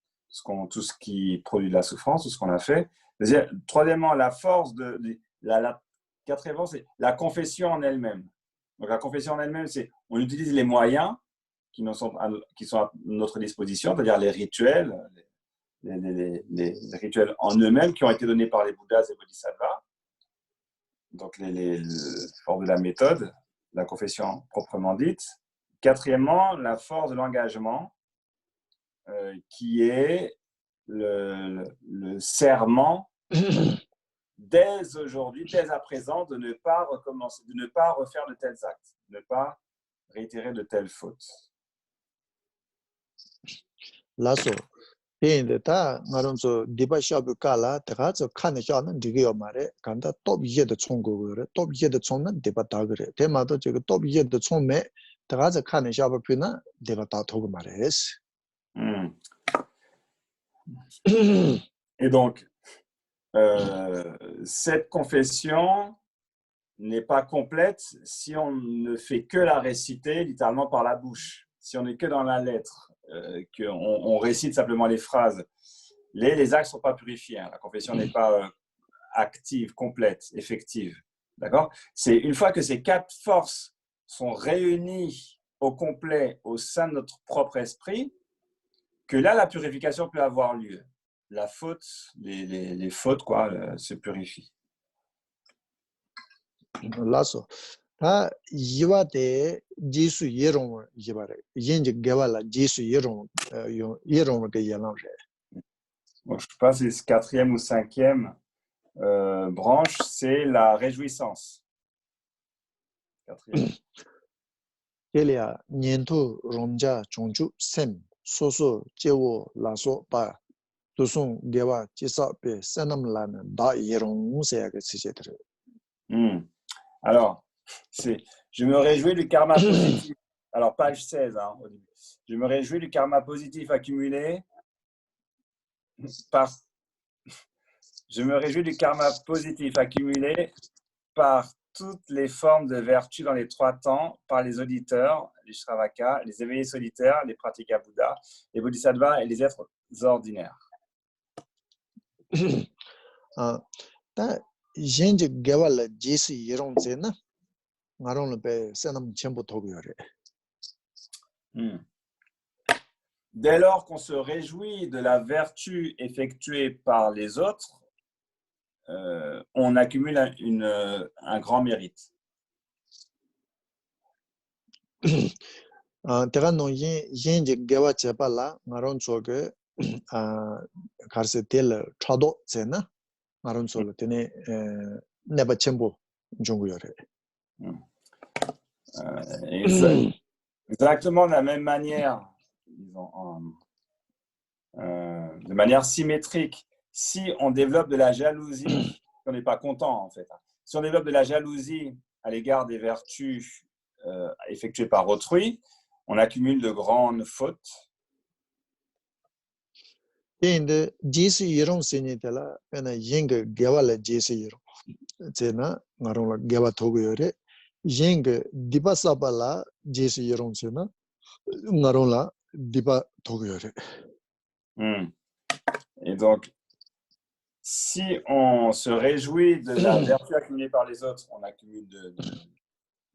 tout ce qui produit de la souffrance, tout ce qu'on a fait. Troisièmement, la force la quatrième force, c'est la confession en elle-même. Donc la confession en elle-même, c'est on utilise les moyens qui sont à notre disposition, c'est-à-dire les rituels, les rituels en eux-mêmes qui ont été donnés par les Bouddhas et Bodhisattvas. Donc les forces de la méthode, la confession proprement dite. Quatrièmement, la force de l'engagement, qui est le serment dès aujourd'hui, dès à présent, de ne pas recommencer, de ne pas refaire de tels actes, de ne pas réitérer de telles fautes. Lasso, ta ngaronso diba shabu kala tagazo kane shanan digiyo mare kanda top yed chongo gore top yed chonnan diba dagre temado je top yed chonme tagazo kane shabu pina diba ta togo mares. Et donc, cette confession n'est pas complète si on ne fait que la réciter littéralement par la bouche, si on n'est que dans la lettre, qu'on récite simplement les phrases. Les actes ne sont pas purifiés, la confession n'est pas active, complète, effective. D'accord? C'est une fois que ces 4 forces sont réunies au complet au sein de notre propre esprit, que là, la purification peut avoir lieu. La faute, les fautes, se purifient. Lasso. Ta yiwa de jisu yerong yibare. Yenje gewala jisu yerong de yelang. Donc, je pense que 4e ou 5e branche, c'est la réjouissance. Quatrième. Kelia niento romja chongchu sem soso jewo laso ba dosong gewa jisa pe senam lan da yerong se que Alors, je me réjouis du karma positif. Alors, page 16, hein, au début. Je me réjouis du karma positif accumulé par. Je me réjouis du karma positif accumulé par toutes les formes de vertu dans les 3 temps, par les auditeurs, les Shravaka, les éveillés solitaires, les pratika Bouddha, les bodhisattvas et les êtres ordinaires. Ta jenje gewa la jisi yerong se na ngarong le pe senam chenpo togu yore. Dès lors qu'on se réjouit de la vertu effectuée par les autres, on accumule un grand mérite. Tega no jenje gewa chepa la ngarong choge karse tel chado se na ngarong cholo tene neba chenpo jongu yore. Exactement de la même manière, disons, de manière symétrique. Si on développe de la jalousie, on n'est pas content en fait. Si on développe de la jalousie à l'égard des vertus effectuées par autrui, on accumule de grandes fautes. Inde jisi yerong senye tela pena yenga gewa la jisi yerong. Tsena ngarong la gewa togu yore. Yenga dipa sapa la jisi yerong sena ngarong la dipa togu yore. Et donc, si on se réjouit de la vertu accumulée par les autres, on accumule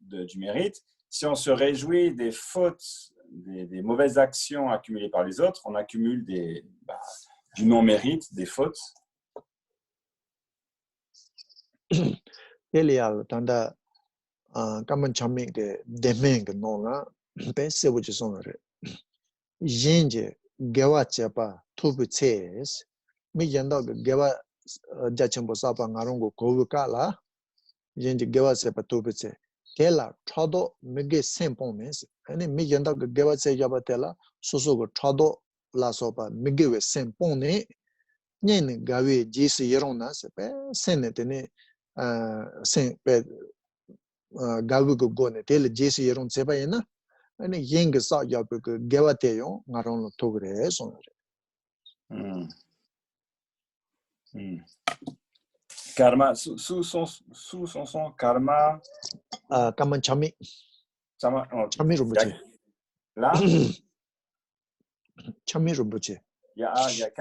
du mérite. Si on se réjouit des fautes, des mauvaises actions accumulées par les autres, on accumule du non-mérite, des fautes. Elial tanda kaman chami ke demen ke nonga pe sebu chi sonore. Yenje gewa chepa tubu tses mi yanda ke gewa jachenpo sapa ngarongo kovu ka la yenje gewa chepa tubu tse tela chado mege senpon mes ane mi yanda ke gewa che yaba tela soso ko chado la sopa mege we senpon ne nyene gawe jisi yerong na sepe senne tene sen pe gagu go gone tele jisi yerong sepa yena ane yeng sa yabu ke gewa te yon ngarong lo togre sonore. Karma, sous son karma. Kaman chami. Chami rumbuche. Là? Chami rumbuche. Il y a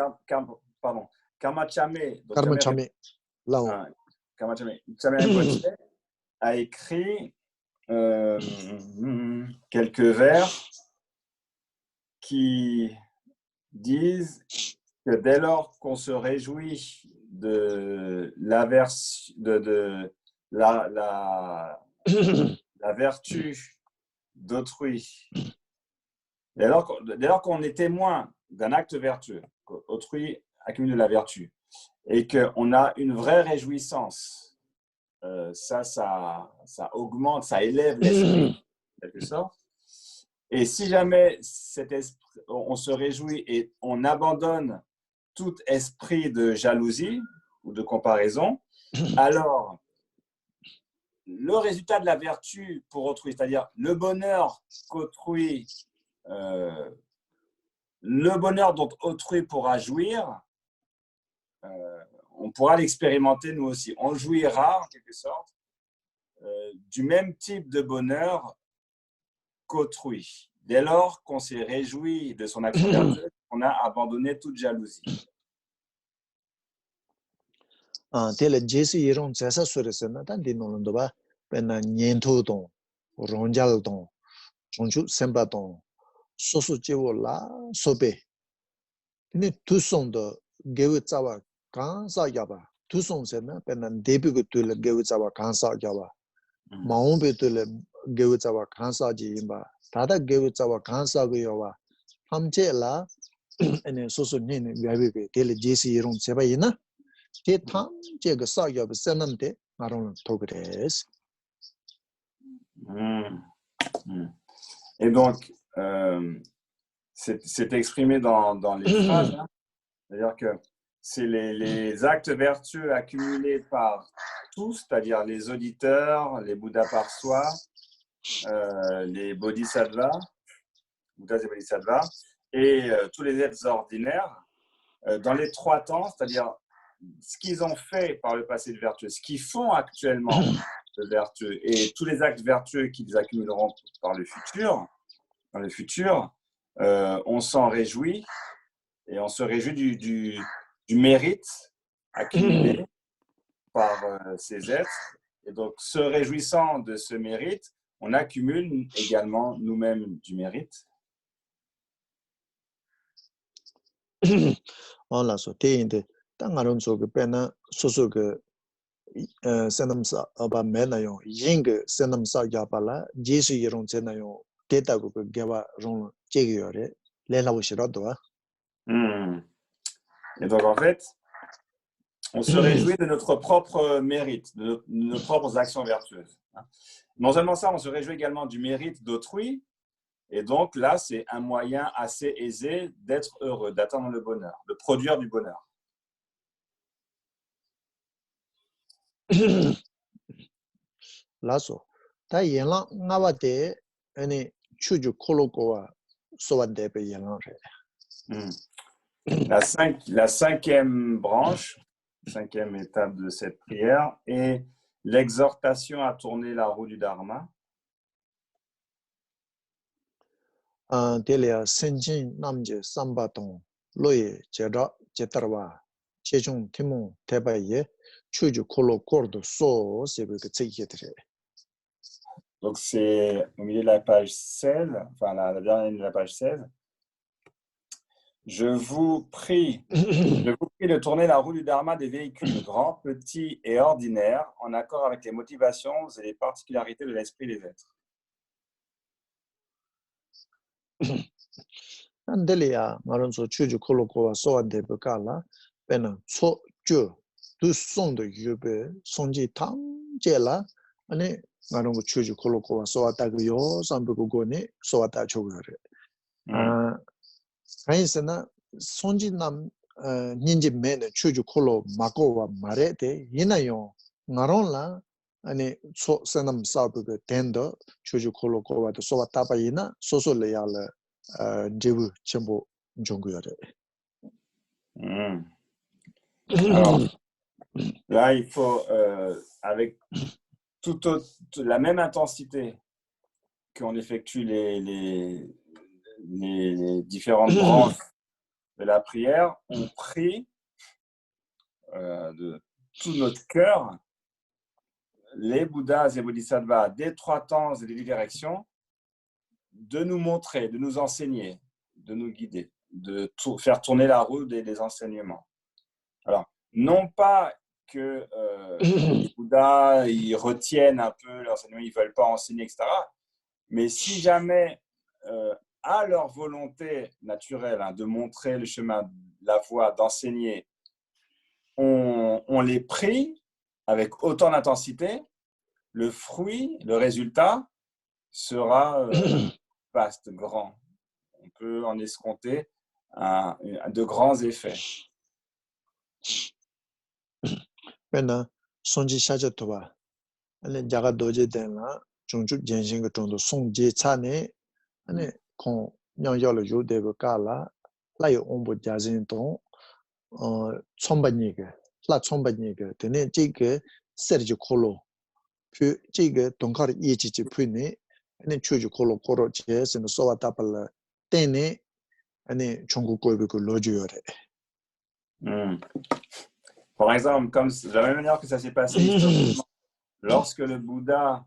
pardon. Karma chame. Karma chami. Là. Karma chame. Chame Rinpoche a écrit quelques vers qui disent que dès lors qu'on se réjouit de la vertu d'autrui, dès lors qu'on est témoin d'un acte vertueux, qu'autrui accumule de la vertu, et qu'on a une vraie réjouissance, ça augmente, ça élève l'esprit, en quelque sorte. Et si jamais cet esprit, on se réjouit et on abandonne tout esprit de jalousie ou de comparaison, alors le résultat de la vertu pour autrui, c'est-à-dire le bonheur qu'autrui, le bonheur dont autrui pourra jouir, on pourra l'expérimenter nous aussi. On jouira en quelque sorte du même type de bonheur qu'autrui. Dès lors qu'on s'est réjoui de son action vertueuse, on a abandonné toute jalousie. Tele jesi yerong jasa suresena tan di nolondo ba pena nyento don ronjal don chonchu sembra don soso jewo la sobe ni tusong de gewe tsawa kansa yaba tusong sena pena debi go tule gewe tsawa kansa yaba maombe tule gewe tsawa kansa ji imba tada gewe tsawa kansa go yawa hamche la ene soso nene gawe be tele jesi yerong seba yina te tham je ga sa ya senam te marong togres Hmm. Hmm. Et donc, c'est exprimé dans les phrases, hein. C'est-à-dire que c'est les actes vertueux accumulés par tous, c'est-à-dire les auditeurs, les Bouddhas par soi, les Bodhisattvas, Bouddhas et Bodhisattvas, et tous les êtres ordinaires, dans les trois temps, c'est-à-dire ce qu'ils ont fait par le passé de vertueux, ce qu'ils font actuellement de vertueux, et tous les actes vertueux qu'ils accumuleront dans le futur, on s'en réjouit, et on se réjouit du mérite accumulé par ces êtres. Et donc, se réjouissant de ce mérite, on accumule également nous-mêmes du mérite. Là, so, t'es dans un so que pena, so que senamsa, aba menayon, ying senamsa yapala, jesu yiron senayon, teta ko gawa ron chegiyore, lela wishiradoa. Et donc, en fait, on se réjouit de notre propre mérite, de nos propres actions vertueuses. Non seulement ça, on se réjouit également du mérite d'autrui. Et donc là, c'est un moyen assez aisé d'être heureux, d'atteindre le bonheur, de produire du bonheur. Là, so, ta yela ngawate, ane chuju kolokoa, soade pe yelan re. La cinquième branche, cinquième étape de cette prière est l'exhortation à tourner la roue du Dharma. Delia senjin namje sambaton, loye jera jetarwa, chejung timon tebaye, chuju kolo kordo so, sebe que tseyetre. Donc c'est au milieu de la page 16, enfin la dernière ligne de la page 16. Je vous prie de tourner la roue du Dharma des véhicules grands, petits et ordinaires en accord avec les motivations et les particularités de l'esprit des êtres. Delia maronso chuju kolo koa so ade bekala, pena so ju, du son de yube, sonji tam jela, ane marongo chuju kolo koa so atagyo, sambuko goni, so atachogare. Kaisana sonji nam ninji mene chuju kolo makowa marete yinayo ngaron la ane so sanam sabu ke tendo chuju kolo kowa to so tapa yina soso le yala jebu chembo jongu yare. Alors là, il faut avec toute la même intensité qu'on effectue les différentes branches de la prière, on prie de tout notre cœur les Bouddhas et Bodhisattvas des trois temps et des directions de nous montrer, de nous enseigner, de nous guider, de faire tourner la roue des enseignements. Alors, non pas que les Bouddhas ils retiennent un peu l'enseignement, ils ne veulent pas enseigner, etc. Mais si jamais, à leur volonté naturelle de montrer le chemin, la voie, d'enseigner, on les prie avec autant d'intensité, le fruit, le résultat sera vaste, grand. On peut en escompter de grands effets. Pena sonji shaja toba, ane jaga doje denla, chungchuk jenshin ke chondo songje chane, ane kong nyang yalo yu debe kala, la yu ombo jazin tong, chomba nyege, la chomba nyege, tene jige serji kolo, pu jige tongkar ichi chi pu ne, ane chuju kolo koro che, sene sowa tapala, tene, ane chungu koibe ku loju yore. Par exemple, comme de la même manière que ça s'est passé historiquement, lorsque le Bouddha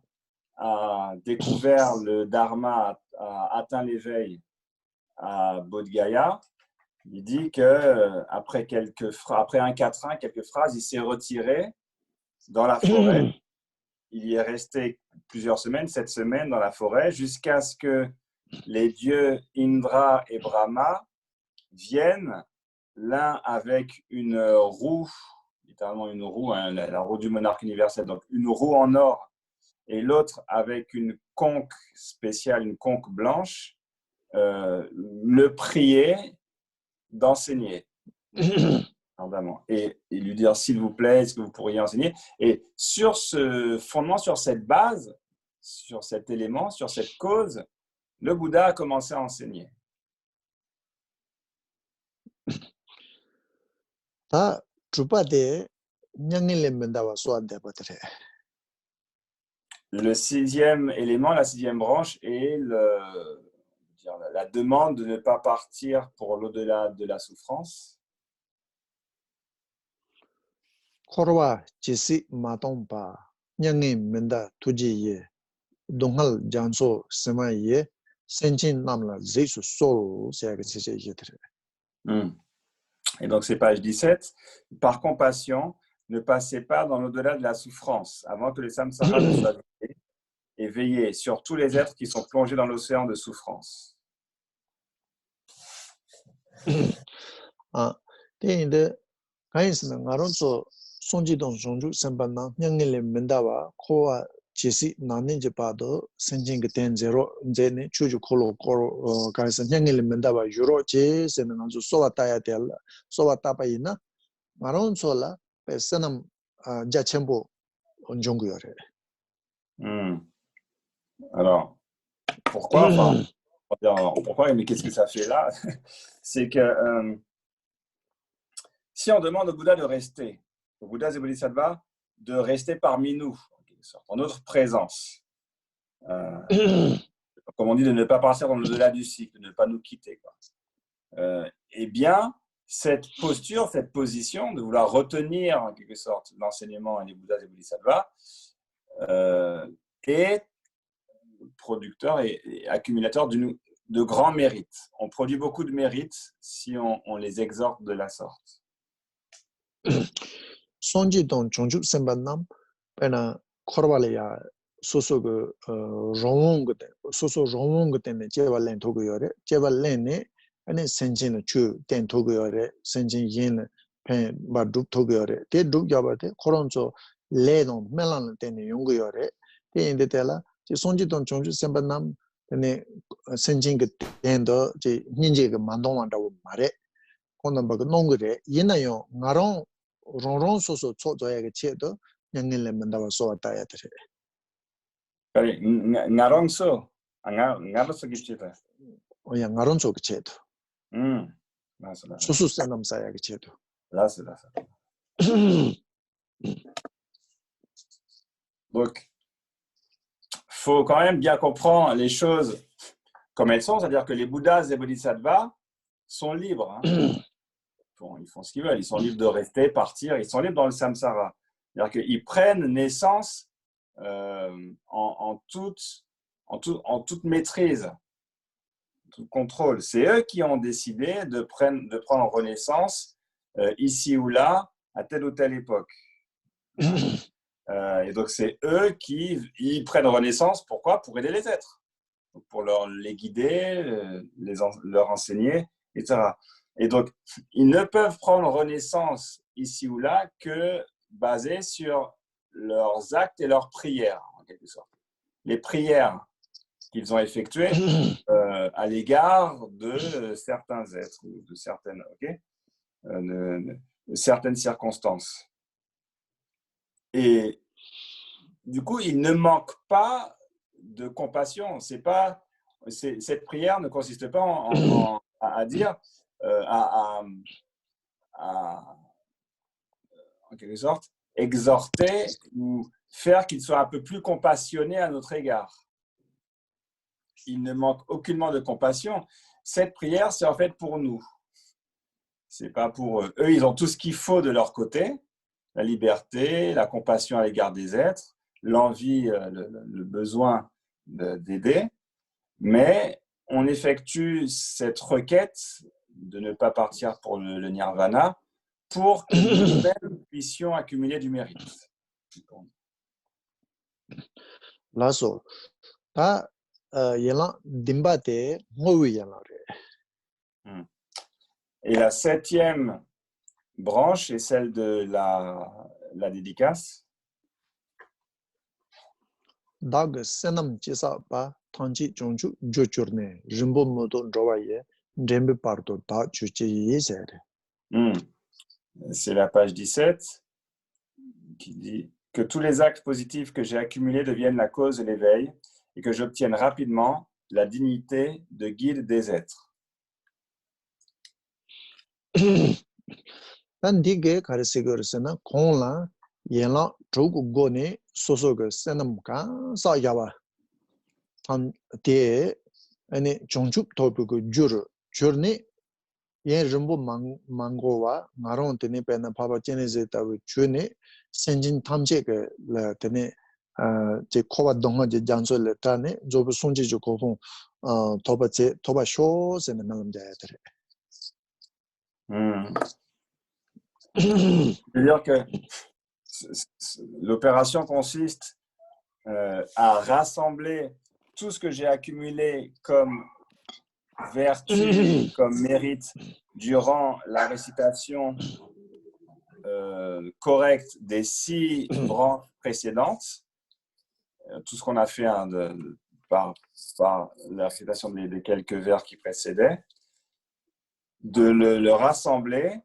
a découvert le Dharma, a atteint l'éveil à Bodh Gaya, il dit que après un quatrain, quelques phrases, il s'est retiré dans la forêt. Il y est resté plusieurs semaines, 7 semaines dans la forêt, jusqu'à ce que les dieux Indra et Brahma viennent, l'un avec une roue, littéralement une roue, hein, la roue du monarque universel, donc une roue en or, et l'autre avec une conque spéciale, une conque blanche, le prier d'enseigner. Ardemment. Et lui dire, s'il vous plaît, est-ce que vous pourriez enseigner? Et sur ce fondement, sur cette base, sur cet élément, sur cette cause, le Bouddha a commencé à enseigner. 다 주바데 냥일레 mendawa soande batre. Le sixième élément, la sixième branche est la demande de ne pas partir pour l'au-delà de la souffrance. Korwa jisi matompa 냥이 menda tujiye donghal janso semaye senjin namla zeisu sol seaga chise yetre. Et donc, c'est page 17. Par compassion, ne passez pas dans l'au-delà de la souffrance avant que les samsaras ne soient vidés et veillez sur tous les êtres qui sont plongés dans l'océan de souffrance. 대인데 가인스는 가론소 손지동 종주 선반나 냥일레 mendawa 코와 jisi 나는지 봐도 senjin gten zero 제네 추주 콜로 콜 가이스 냥일레 mendawa 유로 제세는 아주 소와타야 될 소와타바이나 마론소라 베스남 자첨보 온종구요래. Alors, pourquoi enfin, pourquoi, mais qu'est-ce que ça fait là? C'est que si on demande au Bouddha de rester, au Bouddha et Bodhisattva, de rester parmi nous, en notre présence, comme on dit, de ne pas partir dans l'au-delà du cycle, de ne pas nous quitter, quoi. Eh bien, cette posture, cette position de vouloir retenir en quelque sorte l'enseignement des Bouddhas et Bodhisattvas est producteur et accumulateur de grands mérites. On produit beaucoup de mérites si on les exhorte de la sorte. 손지동 종주 선반남 베나 코르발이야 소소 그 롱옹 그때 소소 롱옹 그때네 제발렌 도고요래 제발렌네 아니 senjin chu ten togoyore senjin yin pen ba dup togoyore te dup jabate koronso le don melan ten yonguyore te indetela ji sonji don chongju semba nam ne senjin ge ten do ji ninje ge mandong wa da wo mare konan ba nongre yinayo ngaron ronron soso chojoya ge chedo nyangile mandawa so wata ya tere ngaronso ngaronso ge cheta oya ngaronso ge chedo là, c'est là. Là, c'est là. Donc, faut quand même bien comprendre les choses comme elles sont, c'est-à-dire que les Bouddhas et Bodhisattvas sont libres. Ils font ce qu'ils veulent, ils sont libres de rester, partir, ils sont libres dans le samsara. C'est-à-dire qu'ils prennent naissance en toute maîtrise. Tout contrôle. C'est eux qui ont décidé de prendre renaissance ici ou là, à telle ou telle époque. Et donc, c'est eux qui prennent renaissance. Pourquoi? Pour aider les êtres. Donc, pour les guider, leur enseigner, etc. Et donc, ils ne peuvent prendre renaissance ici ou là que basés sur leurs actes et leurs prières, en quelque sorte. Les prières qu'ils ont effectuées à l'égard de certains êtres ou de certaines, de certaines circonstances. Et du coup, il ne manque pas de compassion. Cette prière ne consiste pas à dire, en quelque sorte, exhorter ou faire qu'il soit un peu plus compassionné à notre égard. Il ne manque aucunement de compassion. Cette prière, c'est en fait pour nous. C'est pas pour eux. Eux, ils ont tout ce qu'il faut de leur côté, la liberté, la compassion à l'égard des êtres, l'envie, le besoin d'aider. Mais on effectue cette requête de ne pas partir pour le nirvana pour que nous-mêmes puissions accumuler du mérite. Lasso. Et la septième branche est celle de la dédicace. dag senam chisa ba tanji chongchu jochurne jimbo modo drowaye dembe parto da chuchi yesere. C'est la page 17 qui dit que tous les actes positifs que j'ai accumulés deviennent la cause de l'éveil et que j'obtienne rapidement la dignité de guide des êtres. Tan dige karisigorsena kongla yela chogu gone sosoga senam ka sa yawa. Tan te ane chongchup topiku jurni yen rimbo mangowa ngaron tene pena papa cheneze tabu chune senjin tamche ke la tene je kowa donga je janso le tane jobu sonji jo kohon toba sho sene malam jaya tere. C'est-à-dire que l'opération consiste à rassembler tout ce que j'ai accumulé comme vertu, comme mérite durant la récitation correcte des 6 branches précédentes, tout ce qu'on a fait par la récitation des quelques vers qui précédaient, de le rassembler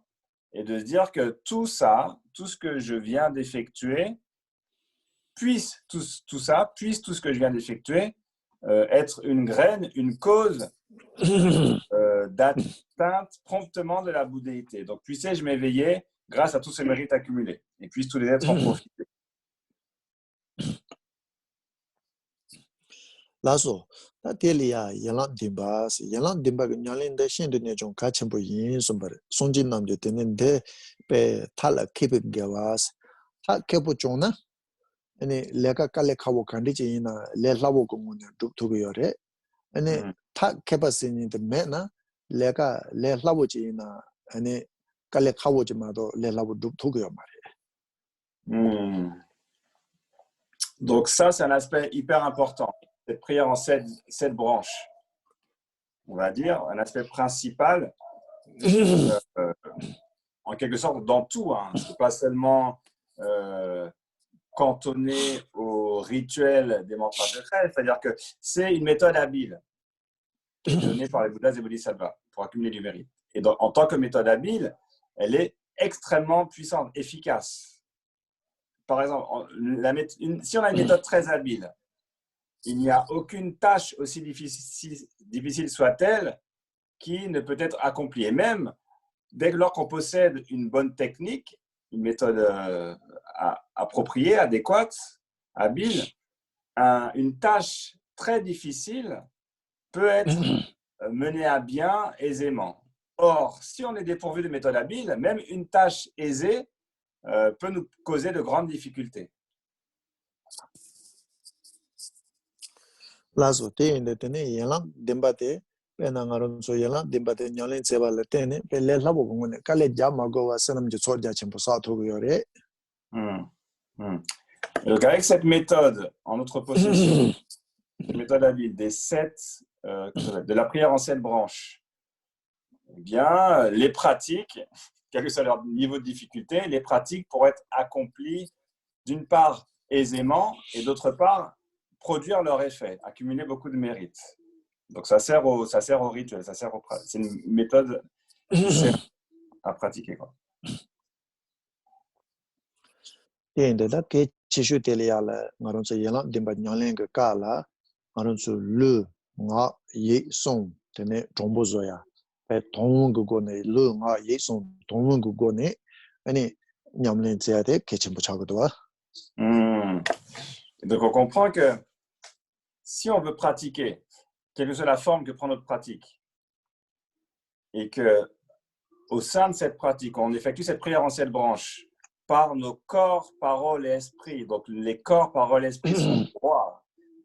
et de se dire que tout ça, tout ce que je viens d'effectuer, puisse tout ce que je viens d'effectuer être une graine, une cause d'atteinte promptement de la bouddhéité. Donc, puissais-je m'éveiller grâce à tous ces mérites accumulés et puissent tous les êtres en profiter. Laso, ta telia yalan dimba nyalin de shin de nejong ka chempo yin sombar sonjin nam de tenen de pe thala kepe gawas ta kepo chona ene leka kale khawo khandi chi na le lawo ko mun du tu go yore ene ta kepa sin de mena leka le lawo chi na ene kale khawo chi ma do le lawo du tu go yore. Donc ça, c'est un aspect hyper important. Cette prière en 7 branches, on va dire, un aspect principal, en quelque sorte dans tout. C'est pas seulement cantonné au rituel des mantras secrets, c'est-à-dire que c'est une méthode habile qui est donnée par les Bouddhas et Bodhisattvas pour accumuler du mérite. Et en tant que méthode habile, elle est extrêmement puissante, efficace. Par exemple, si on a une méthode très habile, il n'y a aucune tâche, aussi difficile soit-elle, qui ne peut être accomplie. Et même, dès lors qu'on possède une bonne technique, une méthode appropriée, adéquate, habile, une tâche très difficile peut être menée à bien aisément. Or, si on est dépourvu de méthode habile, même une tâche aisée peut nous causer de grandes difficultés. Lazo te inde tene yelang dembate pena ngaron so yelang dembate nyalen seba le tene pe le labo ngone kale jama go wa sanam je sorja chimpo sa to yore. Donc avec cette méthode en notre possession, cette méthode habile des 7 de la prière en 7 branches, eh bien les pratiques, quel que soit leur niveau de difficulté, les pratiques pourraient être accomplies d'une part aisément et d'autre part produire leur effet, accumuler beaucoup de mérite. Donc ça sert au rituel, c'est une méthode qui sert à pratiquer, quoi. Et de ke chishu tele yala ngaron so yelang demba nyalen ke kala ngaron so le nga ye song tene tombo zoya pe tong go ne le nga ye song tong go ne ani nyamlen zade ke chimbo chagodo wa. Donc on comprend que si on veut pratiquer, quelle que soit la forme que prend notre pratique, et que au sein de cette pratique, on effectue cette prière en 7 branches par nos corps, paroles et esprits. Donc les corps, paroles et esprits sont droits.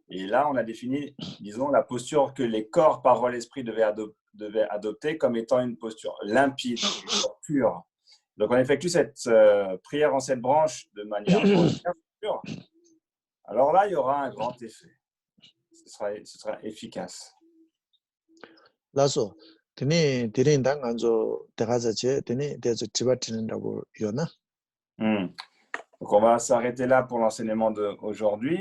Et là, on a défini, disons, la posture que les corps, paroles et esprits devaient adopter comme étant une posture limpide, pure. Donc on effectue cette prière en 7 branches de manière pure. Alors là, il y aura un grand effet. Ce sera efficace. Laso, tene tirin dang anzo teraza che tene dezo tibatin dago yona. Donc on va s'arrêter là pour l'enseignement d'aujourd'hui.